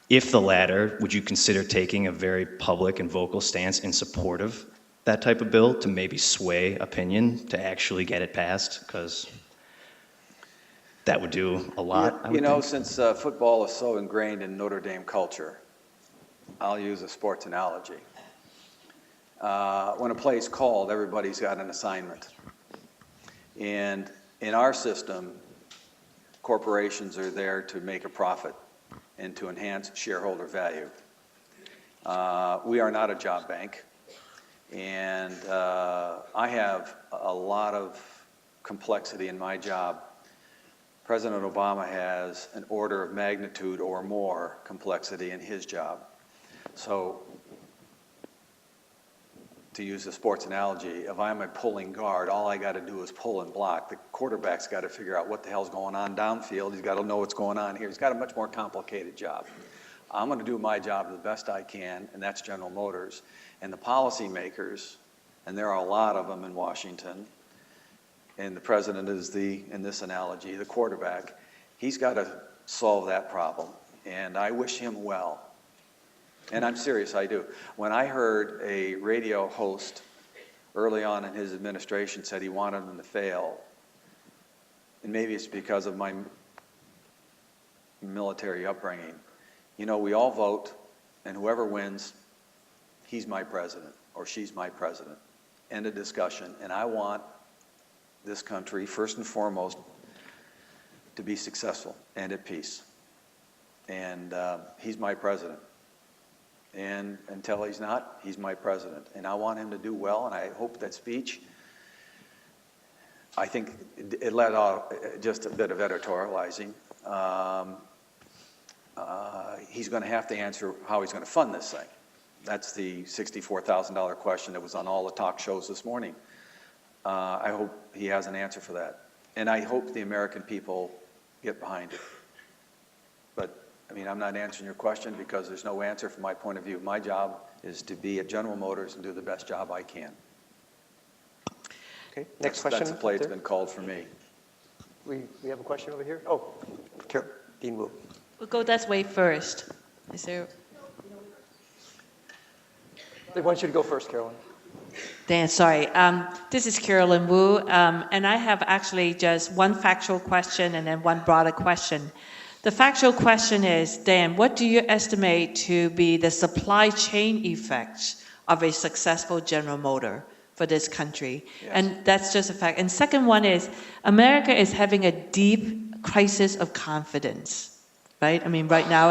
if the latter, would you consider taking a very public and vocal stance in support of that type of bill to maybe sway opinion to actually get it passed? Because that would do a lot. Since football is so ingrained in Notre Dame culture, I'll use a sports analogy. When a play is called, everybody's got an assignment. And in our system, corporations are there to make a profit and to enhance shareholder value. We are not a job bank. And I have a lot of complexity in my job. President Obama has an order of magnitude or more complexity in his job. So, to use the sports analogy, if I'm a pulling guard, all I got to do is pull and block. The quarterback's got to figure out what the hell's going on downfield. He's got to know what's going on here. He's got a much more complicated job. I'm going to do my job the best I can, and that's General Motors. And the policymakers, and there are a lot of them in Washington, and the president is in this analogy, the quarterback. He's got to solve that problem, and I wish him well. And I'm serious, I do. When I heard a radio host early on in his administration said he wanted him to fail, and maybe it's because of my military upbringing, we all vote, and whoever wins, he's my president, or she's my president. End of discussion. And I want this country, first and foremost, to be successful and at peace. And he's my president. And until he's not, he's my president. And I want him to do well, and I hope that speech, I think it let out just a bit of editorializing. He's going to have to answer how he's going to fund this thing. That's the $64,000 question that was on all the talk shows this morning. I hope he has an answer for that. And I hope the American people get behind it. But, I'm not answering your question because there's no answer from my point of view. My job is to be at General Motors and do the best job I can. Okay, next question. That's a play that's been called for me. We have a question over here. Oh, Dean Wu. We'll go that way first. Is there? They want you to go first, Carolyn. Dan, sorry. This is Carolyn Wu, and I have actually just one factual question and then one broader question. The factual question is, Dan, what do you estimate to be the supply chain effects of a successful General Motor for this country? Yes. And that's just a fact. And second one is, America is having a deep crisis of confidence, right? Right now,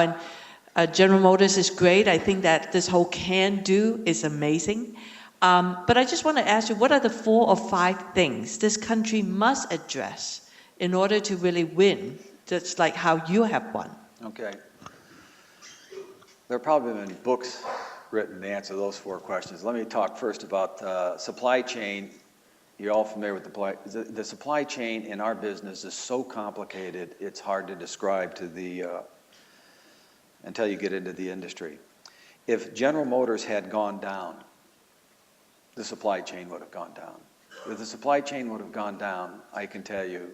and General Motors is great. I think that this whole can-do is amazing. But I just want to ask you, what are the 4 or 5 things this country must address in order to really win, just like how you have won? Okay. There have probably been books written to answer those 4 questions. Let me talk first about supply chain. You're all familiar with the supply chain in our business is so complicated, it's hard to describe to the until you get into the industry. If General Motors had gone down, the supply chain would have gone down. If the supply chain would have gone down, I can tell you,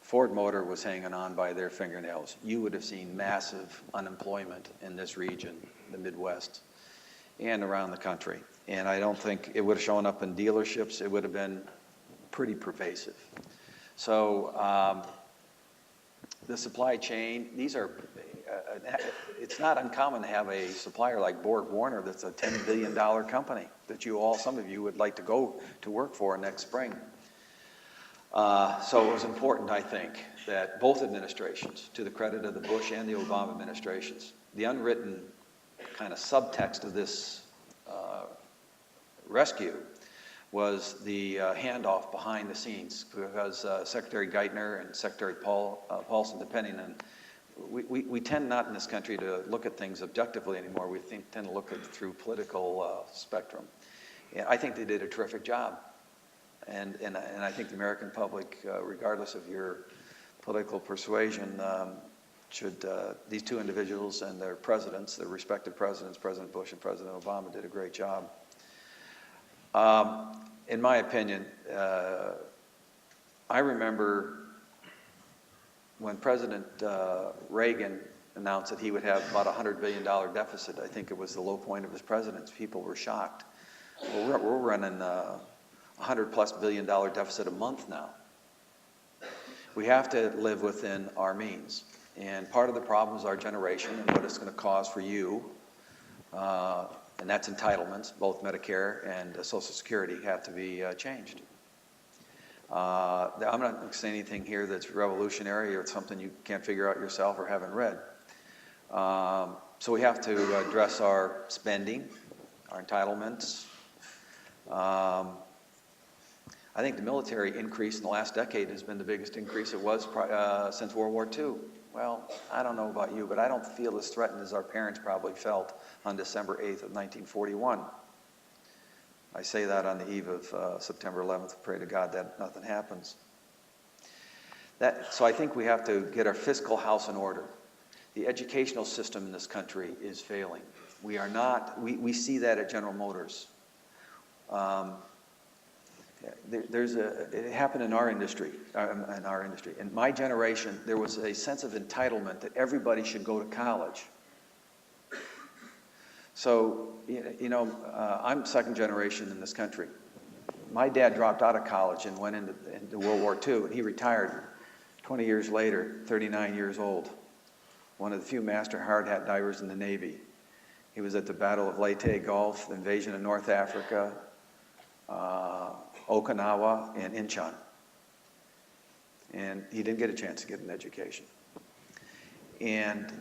Ford Motor was hanging on by their fingernails. You would have seen massive unemployment in this region, the Midwest, and around the country. And I don't think it would have shown up in dealerships. It would have been pretty pervasive. So the supply chain, it's not uncommon to have a supplier like Warner that's a $10 billion company that some of you would like to go to work for next spring. So it was important, I think, that both administrations, to the credit of the Bush and the Obama administrations, the unwritten kind of subtext of this rescue was the handoff behind the scenes, because Secretary Geithner and Secretary Paulson, depending on, we tend not in this country to look at things objectively anymore. We tend to look at it through political spectrum. And I think they did a terrific job. And I think the American public, regardless of your political persuasion, these 2 individuals and their presidents, their respective presidents, President Bush and President Obama, did a great job. In my opinion, I remember when President Reagan announced that he would have about a $100 billion deficit. I think it was the low point of his presidency. People were shocked. Well, we're running $100+ billion deficit a month now. We have to live within our means. And part of the problem is our generation and what it's going to cause for you. And that's entitlements, both Medicare and Social Security have to be changed. I'm not going to say anything here that's revolutionary or something you can't figure out yourself or haven't read. So we have to address our spending, our entitlements. I think the military increase in the last decade has been the biggest increase it was since World War II. Well, I don't know about you, but I don't feel as threatened as our parents probably felt on December 8th of 1941. I say that on the eve of September 11th. Pray to God that nothing happens. So I think we have to get our fiscal house in order. The educational system in this country is failing. We are not, we see that at General Motors. It happened in our industry. In my generation, there was a sense of entitlement that everybody should go to college. So, I'm second generation in this country. My dad dropped out of college and went into World War II, and he retired 20 years later, 39 years old. One of the few master hard hat divers in the Navy. He was at the Battle of Leyte Gulf, the invasion of North Africa, Okinawa, and Incheon. And he didn't get a chance to get an education. And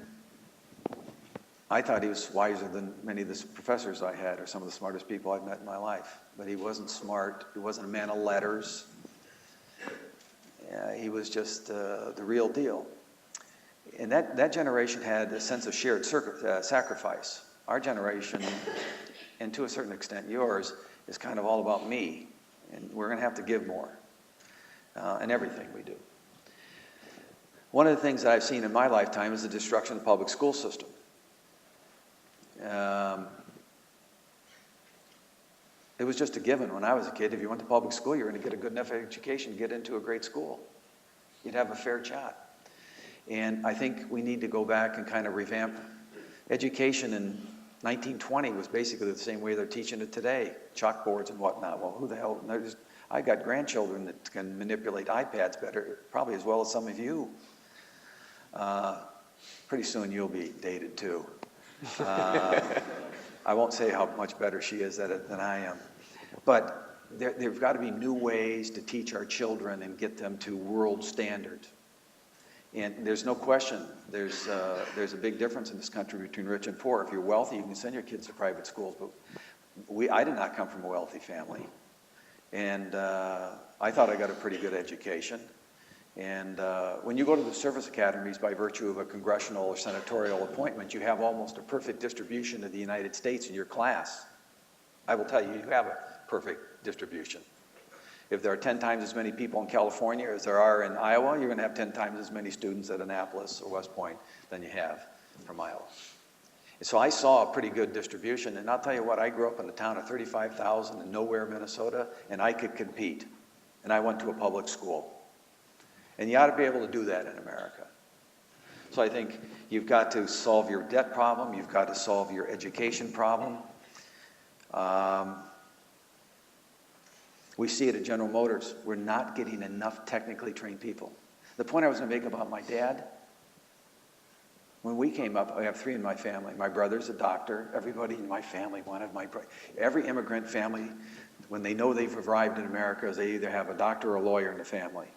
I thought he was wiser than many of the professors I had, or some of the smartest people I've met in my life. But he wasn't smart. He wasn't a man of letters. He was just the real deal. And that generation had a sense of shared sacrifice. Our generation, and to a certain extent yours, is kind of all about me. And we're going to have to give more in everything we do. One of the things that I've seen in my lifetime is the destruction of the public school system. It was just a given when I was a kid. If you went to public school, you were going to get a good enough education to get into a great school. You'd have a fair shot. And I think we need to go back and kind of revamp education. In 1920 was basically the same way they're teaching it today, chalkboards and whatnot. Well, who the hell? I got grandchildren that can manipulate iPads better, probably as well as some of you. Pretty soon you'll be dated too. I won't say how much better she is at it than I am. But there've got to be new ways to teach our children and get them to world standard. And there's no question, there's a big difference in this country between rich and poor. If you're wealthy, you can send your kids to private schools. But I did not come from a wealthy family. And I thought I got a pretty good education. And when you go to the service academies by virtue of a congressional or senatorial appointment, you have almost a perfect distribution of the United States in your class. I will tell you, you have a perfect distribution. If there are 10 times as many people in California as there are in Iowa, you're going to have 10 times as many students at Annapolis or West Point than you have from Iowa. So I saw a pretty good distribution, and I'll tell you what, I grew up in a town of 35,000 in nowhere, Minnesota, and I could compete, and I went to a public school. And you ought to be able to do that in America. So I think you've got to solve your debt problem, you've got to solve your education problem. We see it at General Motors. We're not getting enough technically trained people. The point I was going to make about my dad, when we came up, I have 3 in my family. My brother's a doctor. Everybody in my family wanted my brother. Every immigrant family, when they know they've arrived in America, they either have a doctor or a lawyer in the family.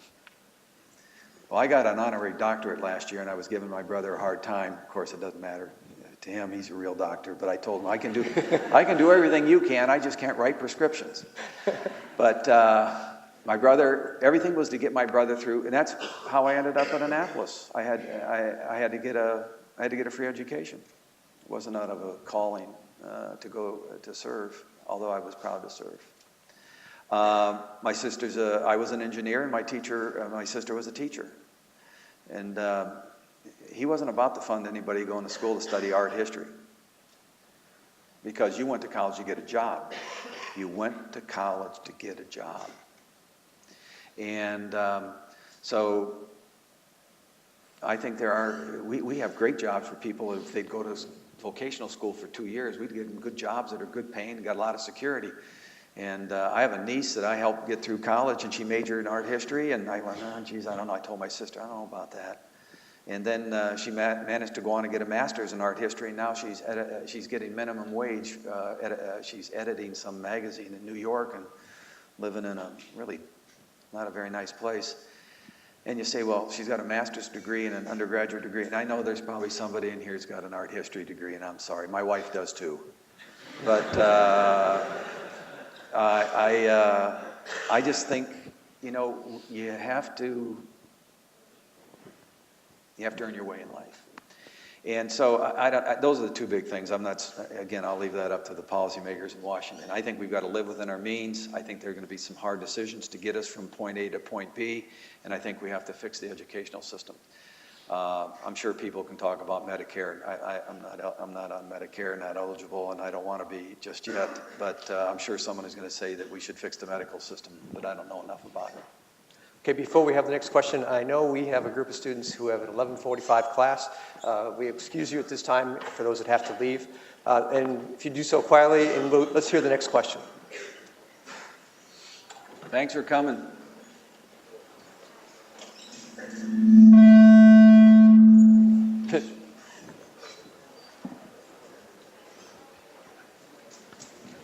Well, I got an honorary doctorate last year, and I was giving my brother a hard time. Of course, it doesn't matter to him. He's a real doctor. But I told him, I can do everything you can. I just can't write prescriptions. But my brother, everything was to get my brother through, and that's how I ended up in Annapolis. I had to get a free education. It wasn't out of a calling to go to serve, although I was proud to serve. My sister's I was an engineer, and my sister was a teacher. And he wasn't about to fund anybody going to school to study art history. Because you went to college to get a job. You went to college to get a job. And so I think we have great jobs for people if they'd go to vocational school for 2 years. We'd get them good jobs that are good paying, got a lot of security. And I have a niece that I helped get through college, and she majored in art history, and I went, oh, geez, I don't know. I told my sister, I don't know about that. And then she managed to go on and get a master's in art history, and now she's getting minimum wage. She's editing some magazine in New York and living in a really not a very nice place. And you say, well, she's got a master's degree and an undergraduate degree, and I know there's probably somebody in here who's got an art history degree, and I'm sorry, my wife does too. But I just think, you have to earn your way in life. And so those are the 2 big things. I'll leave that up to the policymakers in Washington. I think we've got to live within our means. I think there are going to be some hard decisions to get us from point A to point B, and I think we have to fix the educational system. I'm sure people can talk about Medicare. I'm not on Medicare, not eligible, and I don't want to be just yet, but I'm sure someone is going to say that we should fix the medical system, but I don't know enough about it. Okay, before we have the next question, I know we have a group of students who have an 11:45 class. We excuse you at this time for those that have to leave. And if you do so quietly, and let's hear the next question. Thanks for coming.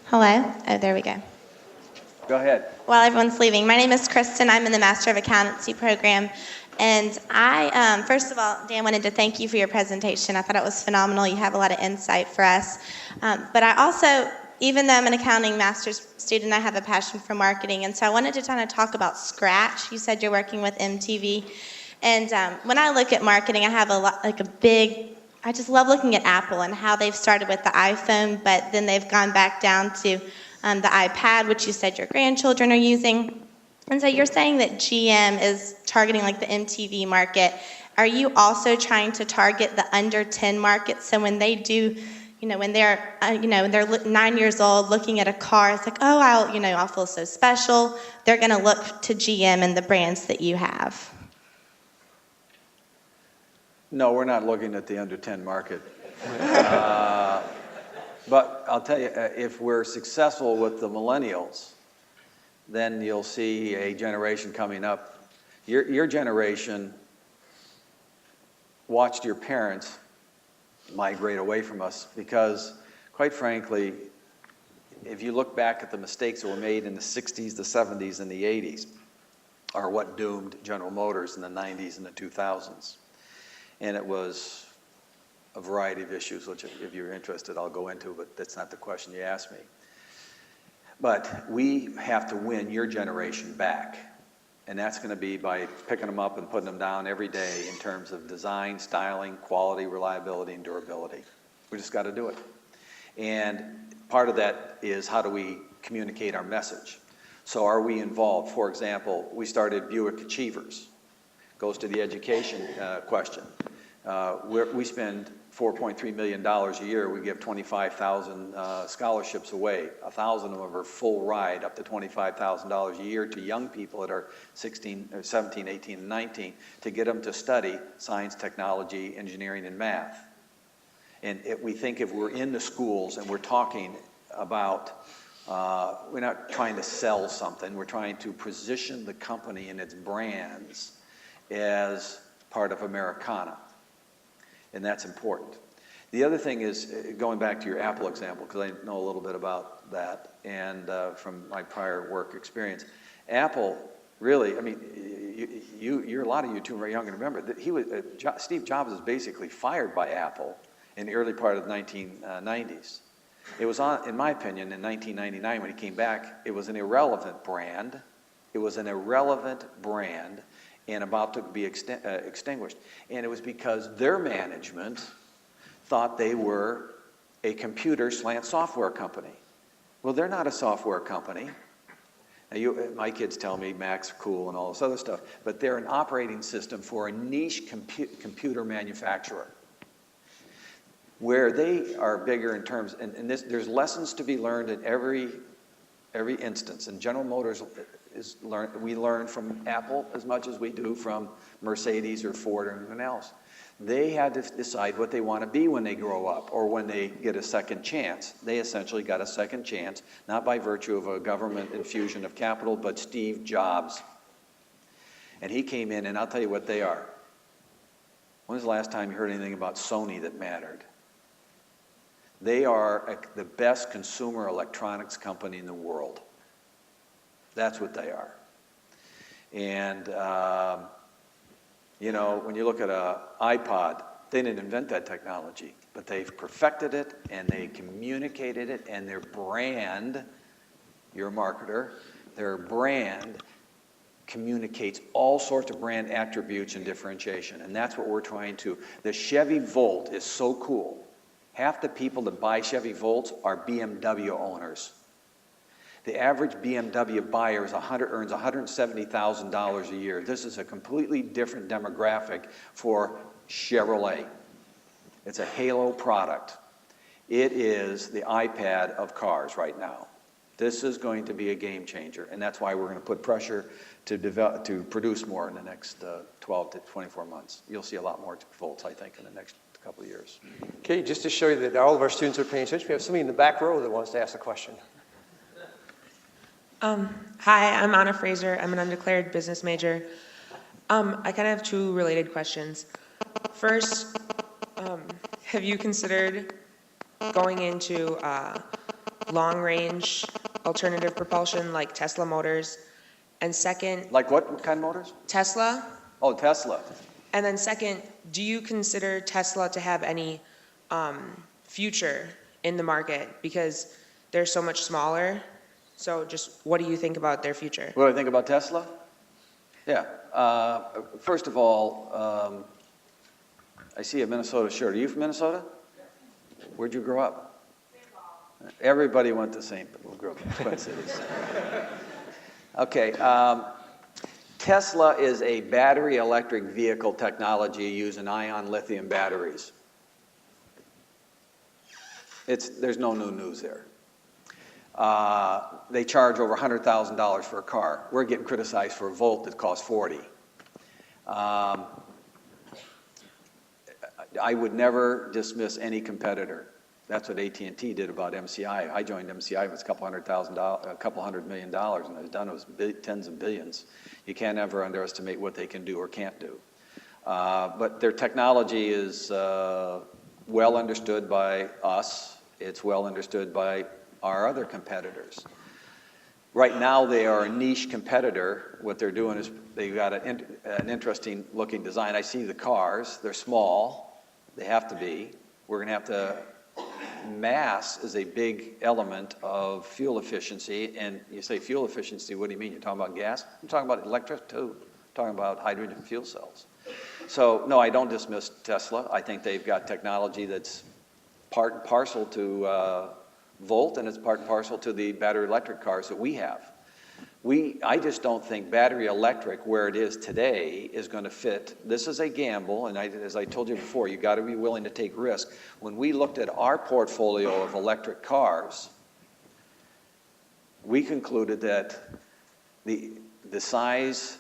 Hello. Oh, there we go. Go ahead. While everyone's leaving, my name is Kristen. I'm in the Master of Accountancy program. And I, first of all, Dan, wanted to thank you for your presentation. I thought it was phenomenal. You have a lot of insight for us. But I also, even though I'm an accounting master's student, I have a passion for marketing. And so I wanted to kind of talk about Scratch. You said you're working with MTV. And when I look at marketing, I have I just love looking at Apple and how they've started with the iPhone, but then they've gone back down to the iPad, which you said your grandchildren are using. And so you're saying that GM is targeting like the MTV market. Are you also trying to target the under 10 market? So when they do, when they're 9 years old looking at a car, it's like, oh, I'll feel so special. They're going to look to GM and the brands that you have. No, we're not looking at the under 10 market. But I'll tell you, if we're successful with the millennials, then you'll see a generation coming up. Your generation watched your parents migrate away from us because, quite frankly, if you look back at the mistakes that were made in the 60s, the 70s, and the 80s, are what doomed General Motors in the 90s and the 2000s. And it was a variety of issues, which if you're interested, I'll go into, but that's not the question you asked me. But we have to win your generation back. And that's going to be by picking them up and putting them down every day in terms of design, styling, quality, reliability, and durability. We just got to do it. And part of that is how do we communicate our message? So are we involved? For example, we started Buick Achievers. Goes to the education question. We spend $4.3 million a year. We give 25,000 scholarships away. 1,000 of them are full ride, up to $25,000 a year to young people that are 16, 17, 18, and 19 to get them to study science, technology, engineering, and math. And we think if we're in the schools and we're talking about, we're not trying to sell something, we're trying to position the company and its brands as part of Americana. And that's important. The other thing is, going back to your Apple example, because I know a little bit about that, and from my prior work experience, Apple really, I mean, a lot of you too are young and remember that Steve Jobs was basically fired by Apple in the early part of the 1990s. It was in my opinion, in 1999 when he came back, it was an irrelevant brand. It was an irrelevant brand and about to be extinguished. And it was because their management thought they were a computer slant software company. Well, they're not a software company. Now my kids tell me Mac's cool and all this other stuff, but they're an operating system for a niche computer manufacturer. Where they are bigger in terms, and there's lessons to be learned in every instance. And General Motors we learn from Apple as much as we do from Mercedes or Ford or anyone else. They had to decide what they want to be when they grow up or when they get a second chance. They essentially got a second chance, not by virtue of a government infusion of capital, but Steve Jobs. And he came in, and I'll tell you what they are. When was the last time you heard anything about Sony that mattered? They are the best consumer electronics company in the world. That's what they are. And, when you look at an iPod, they didn't invent that technology, but they've perfected it and they communicated it, and their brand, you're a marketer, their brand communicates all sorts of brand attributes and differentiation. And that's what we're trying to. The Chevy Volt is so cool. Half the people that buy Chevy Volts are BMW owners. The average BMW buyer earns $170,000 a year. This is a completely different demographic for Chevrolet. It's a halo product. It is the iPad of cars right now. This is going to be a game changer, and that's why we're going to put pressure to produce more in the next 12 to 24 months. You'll see a lot more Volts, I think, in the next couple of years. Okay, just to show you that all of our students are paying attention, we have somebody in the back row that wants to ask a question. Hi, I'm Anna Fraser. I'm an undeclared business major. I kind of have two related questions. First, have you considered going into long-range alternative propulsion like Tesla motors? And second... Like what kind of motors? Tesla. Oh, Tesla. And then second, do you consider Tesla to have any future in the market? Because they're so much smaller. So just what do you think about their future? What do I think about Tesla? Yeah. First of all, I see a Minnesota shirt. Are you from Minnesota? Where'd you grow up? Everybody went to St. We'll grow up in Twin Cities. Okay. Tesla is a battery electric vehicle technology using ion lithium batteries. There's no new news there. They charge over $100,000 for a car. We're getting criticized for a Volt that costs $40,000. I would never dismiss any competitor. That's what AT&T did about MCI. I joined MCI with a couple $100 million, and I was done. It was tens of billions. You can't ever underestimate what they can do or can't do. But their technology is well understood by us. It's well understood by our other competitors. Right now, they are a niche competitor. What they're doing is they've got an interesting looking design. I see the cars. They're small. They have to be. We're going to have to mass is a big element of fuel efficiency. And you say fuel efficiency, what do you mean? You're talking about gas? I'm talking about electric too. I'm talking about hydrogen fuel cells. So no, I don't dismiss Tesla. I think they've got technology that's part and parcel to Volt, and it's part and parcel to the battery electric cars that we have. I just don't think battery electric, where it is today, is going to fit. This is a gamble, and as I told you before, you got to be willing to take risk. When we looked at our portfolio of electric cars, we concluded that the size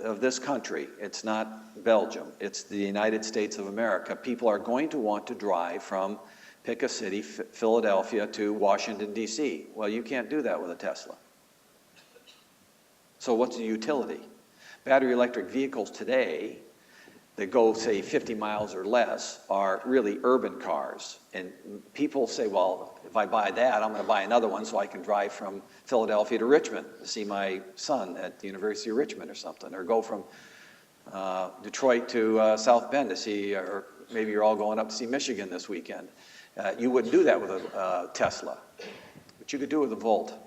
of this country, it's not Belgium, it's the United States of America. People are going to want to drive from, pick a city, Philadelphia to Washington, D.C. Well, you can't do that with a Tesla. So what's the utility? Battery electric vehicles today that go, say, 50 miles or less are really urban cars. And people say, well, if I buy that, I'm going to buy another one so I can drive from Philadelphia to Richmond to see my son at the University of Richmond or something, or go from Detroit to South Bend to see, or maybe you're all going up to see Michigan this weekend. You wouldn't do that with a Tesla, but you could do it with a Volt.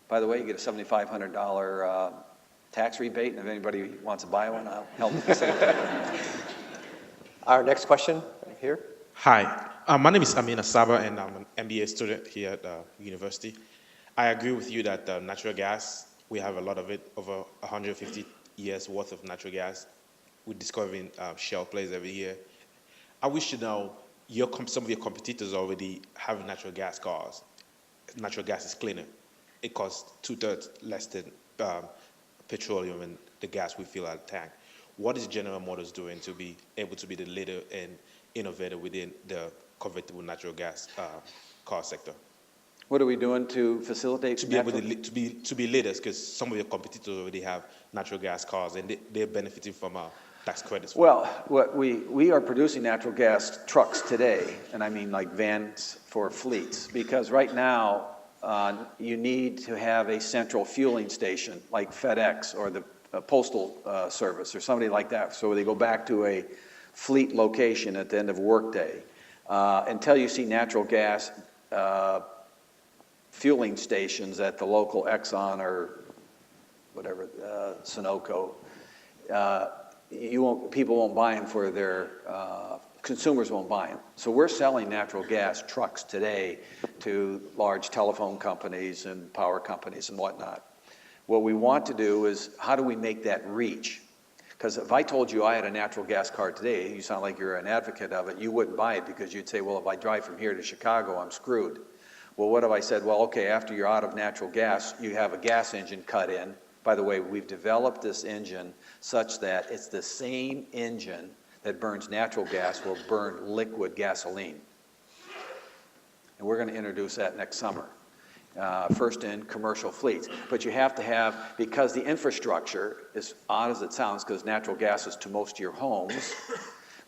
By the way, you get a $7,500 tax rebate, and if anybody wants to buy one, I'll help them. Our next question right here. Hi, my name is Amin Asaba, and I'm an MBA student here at university. I agree with you that natural gas, we have a lot of it, over 150 years worth of natural gas. We're discovering shale plays every year. I wish to know, some of your competitors already have natural gas cars. Natural gas is cleaner. It costs 2/3 less than petroleum and the gas we fill out the tank. What is General Motors doing to be able to be the leader and innovator within the convertible natural gas car sector? What are we doing to facilitate to be able to be leaders? Because some of your competitors already have natural gas cars and they're benefiting from tax credits. Well, what we are producing natural gas trucks today, and I mean like vans for fleets, because right now you need to have a central fueling station like FedEx or the Postal Service or somebody like that, so they go back to a fleet location at the end of a workday. Until you see natural gas fueling stations at the local Exxon or whatever, Sunoco, people won't buy them for their, consumers won't buy them. So we're selling natural gas trucks today to large telephone companies and power companies and whatnot. What we want to do is, how do we make that reach? Because if I told you I had a natural gas car today, you sound like you're an advocate of it, you wouldn't buy it because you'd say, well, if I drive from here to Chicago, I'm screwed. Well, what if I said, well, okay, after you're out of natural gas, you have a gas engine cut in. By the way, we've developed this engine such that it's the same engine that burns natural gas will burn liquid gasoline. And we're going to introduce that next summer, first in commercial fleets. But you have to have, because the infrastructure, as odd as it sounds, because natural gas is to most of your homes,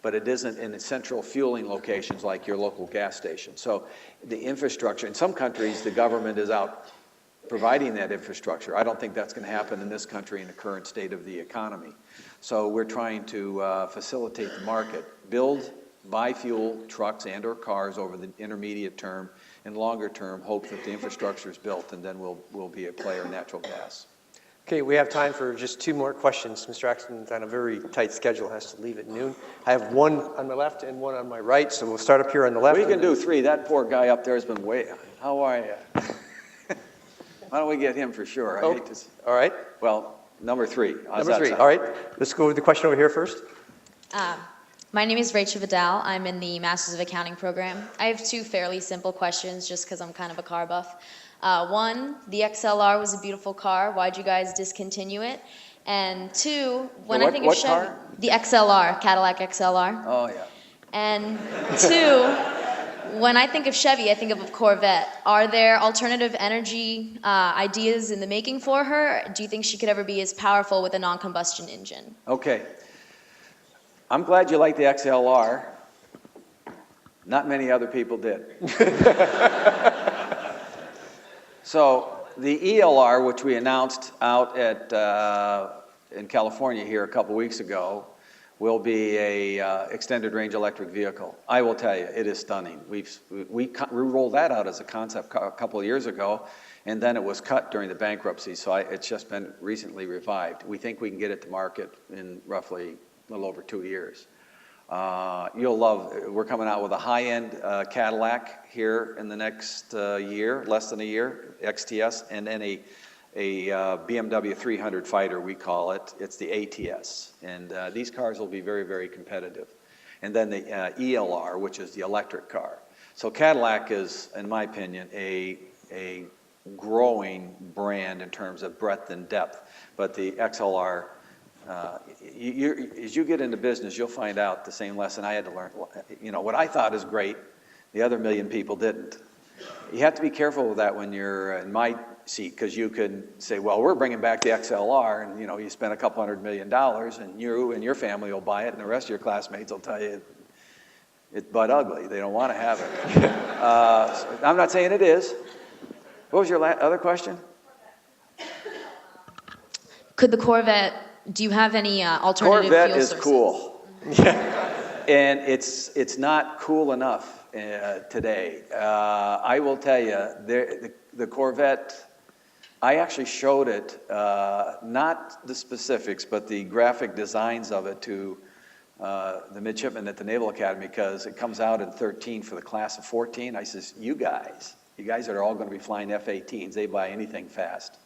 but it isn't in central fueling locations like your local gas station. So the infrastructure, in some countries, the government is out providing that infrastructure. I don't think that's going to happen in this country in the current state of the economy. So we're trying to facilitate the market, build biofuel trucks and or cars over the intermediate term, and longer term hope that the infrastructure is built, and then we'll be a player in natural gas. Okay, we have time for just 2 more questions. Mr. Axton's on a very tight schedule, has to leave at noon. I have one on my left and one on my right, so we'll start up here on the left. We can do 3. That poor guy up there has been how are you? Why don't we get him for sure? I hate to. All right. Well, number 3. Number 3. All right. Let's go with the question over here first. My name is Rachel Vidal. I'm in the Masters of Accounting program. I have 2 fairly simple questions just because I'm kind of a car buff. One, the XLR was a beautiful car. Why'd you guys discontinue it? And 2, when I think of Chevy, car? The XLR, Cadillac XLR. Oh, yeah. And 2, when I think of Chevy, I think of a Corvette. Are there alternative energy ideas in the making for her? Do you think she could ever be as powerful with a non-combustion engine? Okay. I'm glad you like the XLR. Not many other people did. So the ELR, which we announced out at in California here a couple weeks ago, will be a extended range electric vehicle. I will tell you, it is stunning. We rolled that out as a concept a couple of years ago, and then it was cut during the bankruptcy, so it's just been recently revived. We think we can get it to market in roughly a little over 2 years. You'll love, we're coming out with a high-end Cadillac here in the next year, less than a year, XTS, and then a BMW 300 Fighter, we call it. It's the ATS. And these cars will be very, very competitive. And then the ELR, which is the electric car. So Cadillac is, in my opinion, a growing brand in terms of breadth and depth. But the XLR, as you get into business, you'll find out the same lesson I had to learn. You know, what I thought is great, the other million people didn't. You have to be careful with that when you're in my seat, because you could say, well, we're bringing back the XLR, and you know, you spend a couple $100 million, and you and your family will buy it, and the rest of your classmates will tell you it's butt ugly. They don't want to have it. I'm not saying it is. What was your other question? Could the Corvette, do you have any alternative Corvette fuel is sources? cool. And it's not cool enough today. I will tell you, the Corvette, I actually showed it, not the specifics, but the graphic designs of it to the midshipmen at the Naval Academy, because it comes out in 13 for the class of 14. I says, you guys that are all going to be flying F-18s, they buy anything fast.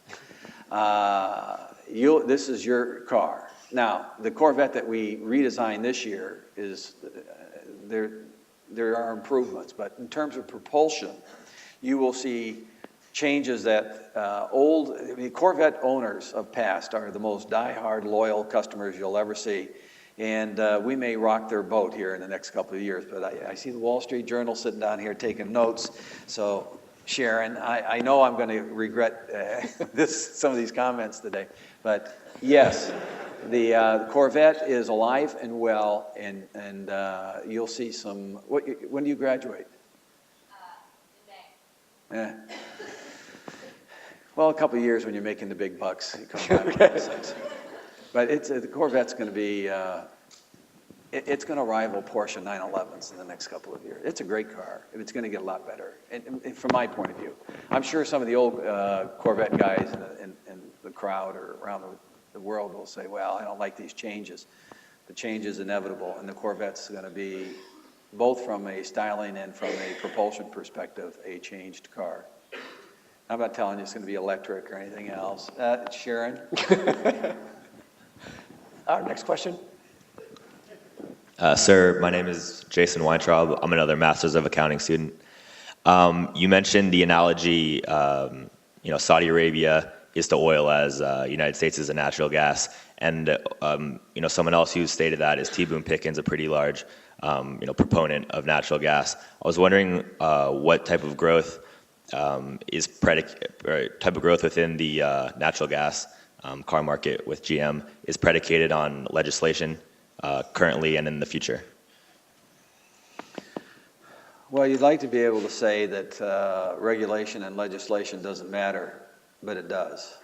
This is your car. Now, the Corvette that we redesigned this year is, there are improvements, but in terms of propulsion, you will see changes that Corvette owners of past are the most die-hard, loyal customers you'll ever see. And we may rock their boat here in the next couple of years, but I see the Wall Street Journal sitting down here taking notes. So, Sharon, I know I'm going to regret some of these comments today, but yes, the Corvette is alive and well, and you'll see some. When do you graduate? In May. Well, a couple of years when you're making the big bucks, you come back. But the Corvette's going to be. It's going to rival Porsche 911s in the next couple of years. It's a great car, and it's going to get a lot better. And from my point of view, I'm sure some of the old Corvette guys in the crowd or around the world will say, well, I don't like these changes. The change is inevitable, and the Corvette's going to be, both from a styling and from a propulsion perspective, a changed car. I'm not telling you it's going to be electric or anything else. Sharon? Our next question. Sir, my name is Jason Weintraub. I'm another Masters of Accounting student. You mentioned the analogy, Saudi Arabia is to oil as United States is to natural gas. And, someone else who stated that is T. Boone Pickens, a pretty large, proponent of natural gas. I was wondering what type of growth type of growth within the natural gas car market with GM is predicated on legislation currently and in the future? Well, you'd like to be able to say that regulation and legislation doesn't matter, but it does.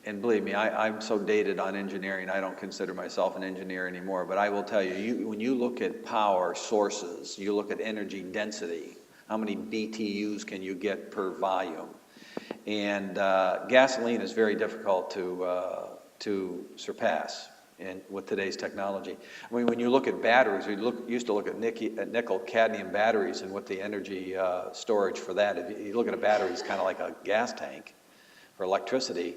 And believe me, I'm so dated on engineering, I don't consider myself an engineer anymore, but I will tell you, when you look at power sources, you look at energy density, how many BTUs can you get per volume? And gasoline is very difficult to surpass with today's technology. I mean, when you look at batteries, we used to look at nickel cadmium batteries and what the energy storage for that. If you look at a battery, it's kind of like a gas tank for electricity.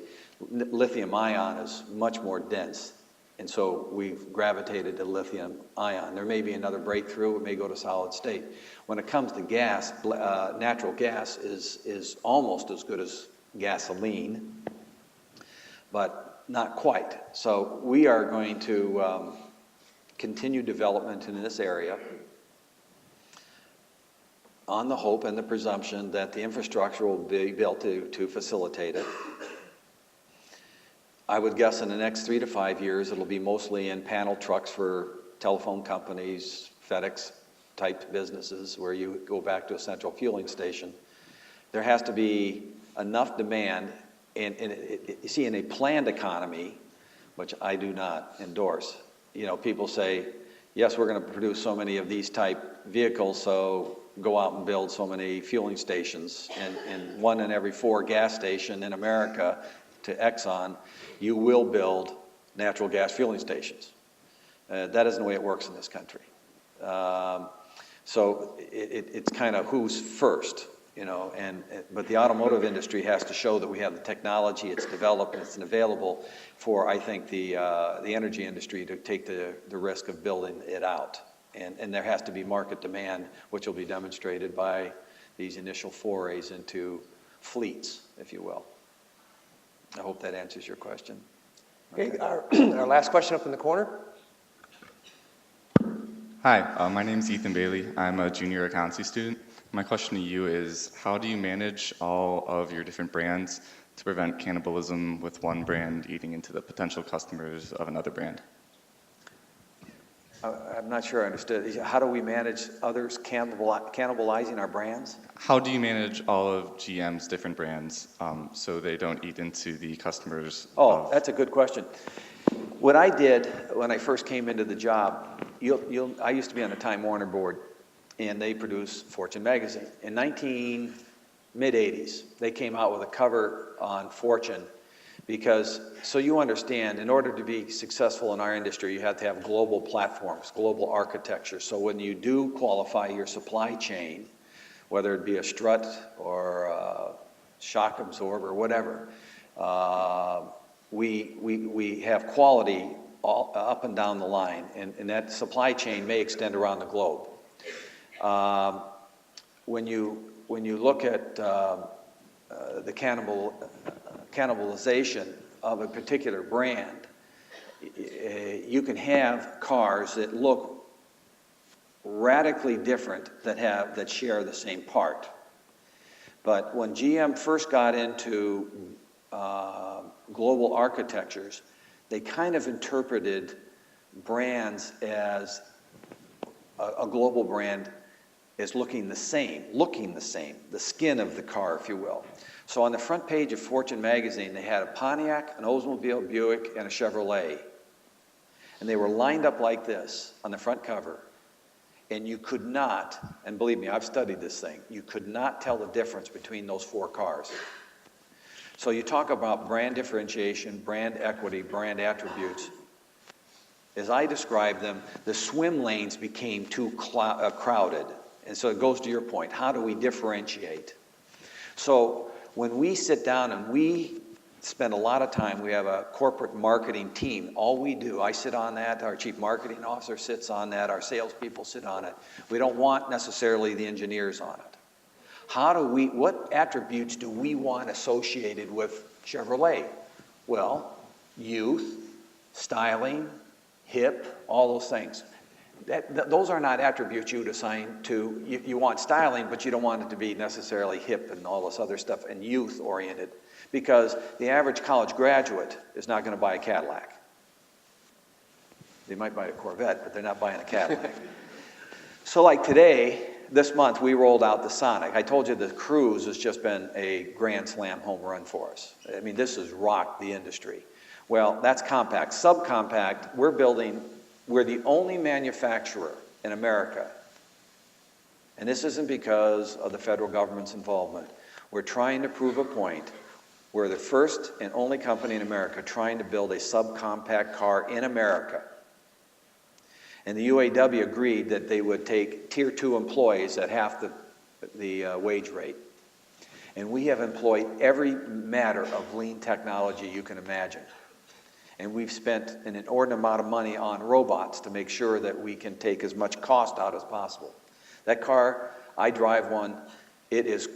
Lithium ion is much more dense, and so we've gravitated to lithium ion. There may be another breakthrough. It may go to solid state. When it comes to gas, natural gas is almost as good as gasoline, but not quite. So we are going to continue development in this area on the hope and the presumption that the infrastructure will be built to facilitate it. I would guess in the next 3 to 5 years, it'll be mostly in panel trucks for telephone companies, FedEx type businesses, where you go back to a central fueling station. There has to be enough demand you see, in a planned economy, which I do not endorse, people say, yes, we're going to produce so many of these type vehicles, so go out and build so many fueling stations, and 1 in every 4 gas station in America, to Exxon, you will build natural gas fueling stations. That isn't the way it works in this country. So it's kind of who's first, but the automotive industry has to show that we have the technology, it's developed, and it's available for, I think, the energy industry to take the risk of building it out. And there has to be market demand, which will be demonstrated by these initial forays into fleets, if you will. I hope that answers your question. Okay, our last question up in the corner. Hi, my name is Ethan Bailey. I'm a junior accountancy student. My question to you is, how do you manage all of your different brands to prevent cannibalism with one brand eating into the potential customers of another brand? I'm not sure I understood. How do we manage others cannibalizing our brands? How do you manage all of GM's different brands so they don't eat into the customers? That's a good question. What I did when I first came into the job, I used to be on the Time Warner board, and they produced Fortune magazine. In mid-80s, they came out with a cover on Fortune because, so you understand, in order to be successful in our industry, you have to have global platforms, global architecture. So when you do qualify your supply chain, whether it be a strut or a shock absorber or whatever, we have quality all up and down the line, and that supply chain may extend around the globe. When you look at the cannibalization of a particular brand, you can have cars that look radically different that share the same part. But when GM first got into global architectures, they kind of interpreted brands as a global brand is looking the same, the skin of the car, if you will. So on the front page of Fortune magazine, they had a Pontiac, an Oldsmobile Buick, and a Chevrolet. And they were lined up like this on the front cover. And you could not, and believe me, I've studied this thing, you could not tell the difference between those 4 cars. So you talk about brand differentiation, brand equity, brand attributes. As I described them, the swim lanes became too crowded. And so it goes to your point, how do we differentiate? So when we sit down and we spend a lot of time, we have a corporate marketing team. All we do, I sit on that, our chief marketing officer sits on that, our salespeople sit on it. We don't want necessarily the engineers on it. What attributes do we want associated with Chevrolet? Well, youth, styling, hip, all those things. Those are not attributes you'd assign to, you want styling, but you don't want it to be necessarily hip and all this other stuff and youth oriented, because the average college graduate is not going to buy a Cadillac. They might buy a Corvette, but they're not buying a Cadillac. So like today, this month, we rolled out the Sonic. I told you the Cruise has just been a grand slam home run for us. I mean, this has rocked the industry. Well, that's compact. Subcompact, we're the only manufacturer in America, and this isn't because of the federal government's involvement. We're trying to prove a point. We're the first and only company in America trying to build a subcompact car in America. And the UAW agreed that they would take Tier 2 employees at half the wage rate. And we have employed every matter of lean technology you can imagine. And we've spent an inordinate amount of money on robots to make sure that we can take as much cost out as possible. That car, I drive one, it is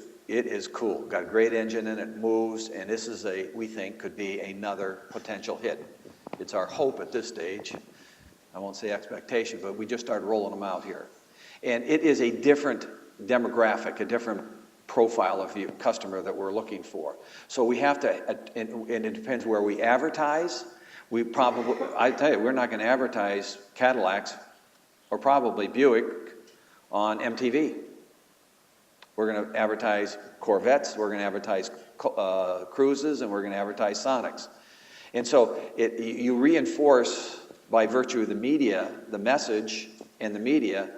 cool. Got a great engine in it, moves, and this is we think could be another potential hit. It's our hope at this stage. I won't say expectation, but we just started rolling them out here. And it is a different demographic, a different profile of customer that we're looking for. So we have to, and it depends where we advertise. I tell you, we're not going to advertise Cadillacs or probably Buick on MTV. We're going to advertise Corvettes, we're going to advertise Cruises, and we're going to advertise Sonics. And so you reinforce, by virtue of the media, the message and the media,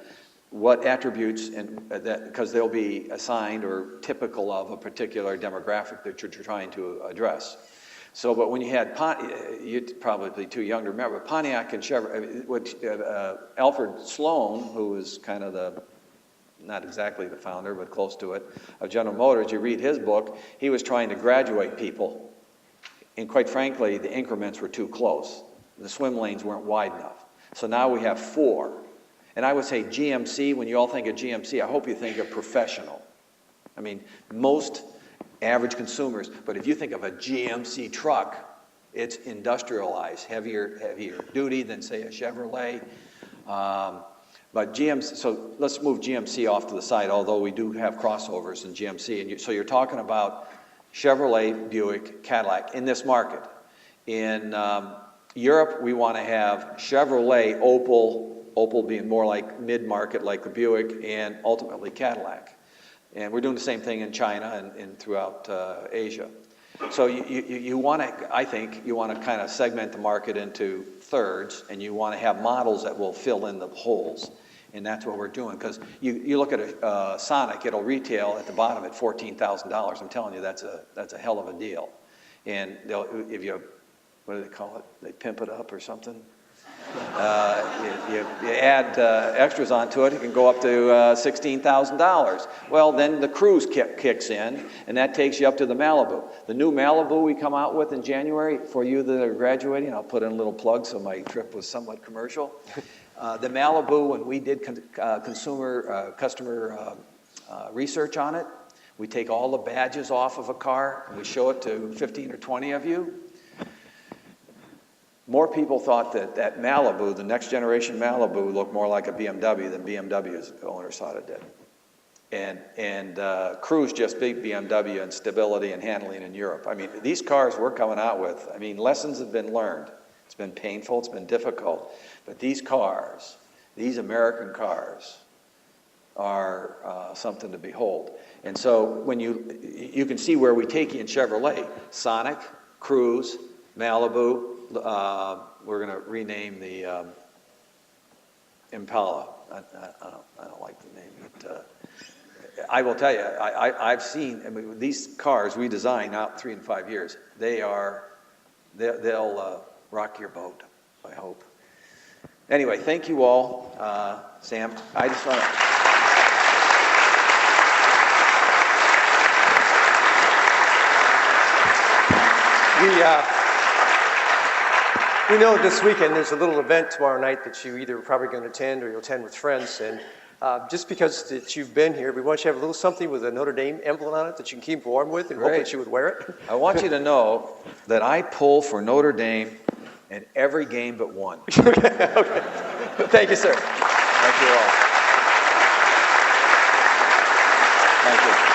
what attributes, and because they'll be assigned or typical of a particular demographic that you're trying to address. So, but when you had you're probably too young to remember, Pontiac and Chevrolet, Alfred Sloan, who was kind of not exactly the founder, but close to it, of General Motors, you read his book, he was trying to graduate people. And quite frankly, the increments were too close. The swim lanes weren't wide enough. So now we have 4. And I would say GMC, when you all think of GMC, I hope you think of professional. I mean, most average consumers, but if you think of a GMC truck, it's industrialized, heavier duty than, say, a Chevrolet. But GMC, so let's move GMC off to the side, although we do have crossovers in GMC. And so you're talking about Chevrolet, Buick, Cadillac in this market. In Europe, we want to have Chevrolet, Opel being more like mid-market like the Buick, and ultimately Cadillac. And we're doing the same thing in China and throughout Asia. So you want to, I think, you want to kind of segment the market into thirds, and you want to have models that will fill in the holes. And that's what we're doing, because you look at a Sonic, it'll retail at the bottom at $14,000. I'm telling you, that's a hell of a deal. And if you, what do they call it? They pimp it up or something. You add extras onto it, it can go up to $16,000. Well, then the Cruise kicks in, and that takes you up to the Malibu. The new Malibu we come out with in January, for you that are graduating, I'll put in a little plug so my trip was somewhat commercial. The Malibu, when we did customer research on it, we take all the badges off of a car, and we show it to 15 or 20 of you. More people thought that Malibu, the next generation Malibu, looked more like a BMW than BMW's owners thought it did. And Cruise just beat BMW in stability and handling in Europe. I mean, these cars we're coming out with, I mean, lessons have been learned. It's been painful, it's been difficult. But these cars, these American cars, are something to behold. And so when you can see where we take you in Chevrolet: Sonic, Cruise, Malibu. We're going to rename the Impala. I don't like the name, but I will tell you, I've seen, I mean, these cars we design out 3 and 5 years. They'll rock your boat, I hope. Anyway, thank you all. Sam, I just want to... We know this weekend there's a little event tomorrow night that you either are probably going to attend or you'll attend with friends. And just because that you've been here, we want you to have a little something with a Notre Dame emblem on it that you can keep warm with, and hope that you would wear it. I want you to know that I pull for Notre Dame in every game but one. Okay. Thank you, sir. Thank you all. Thank you.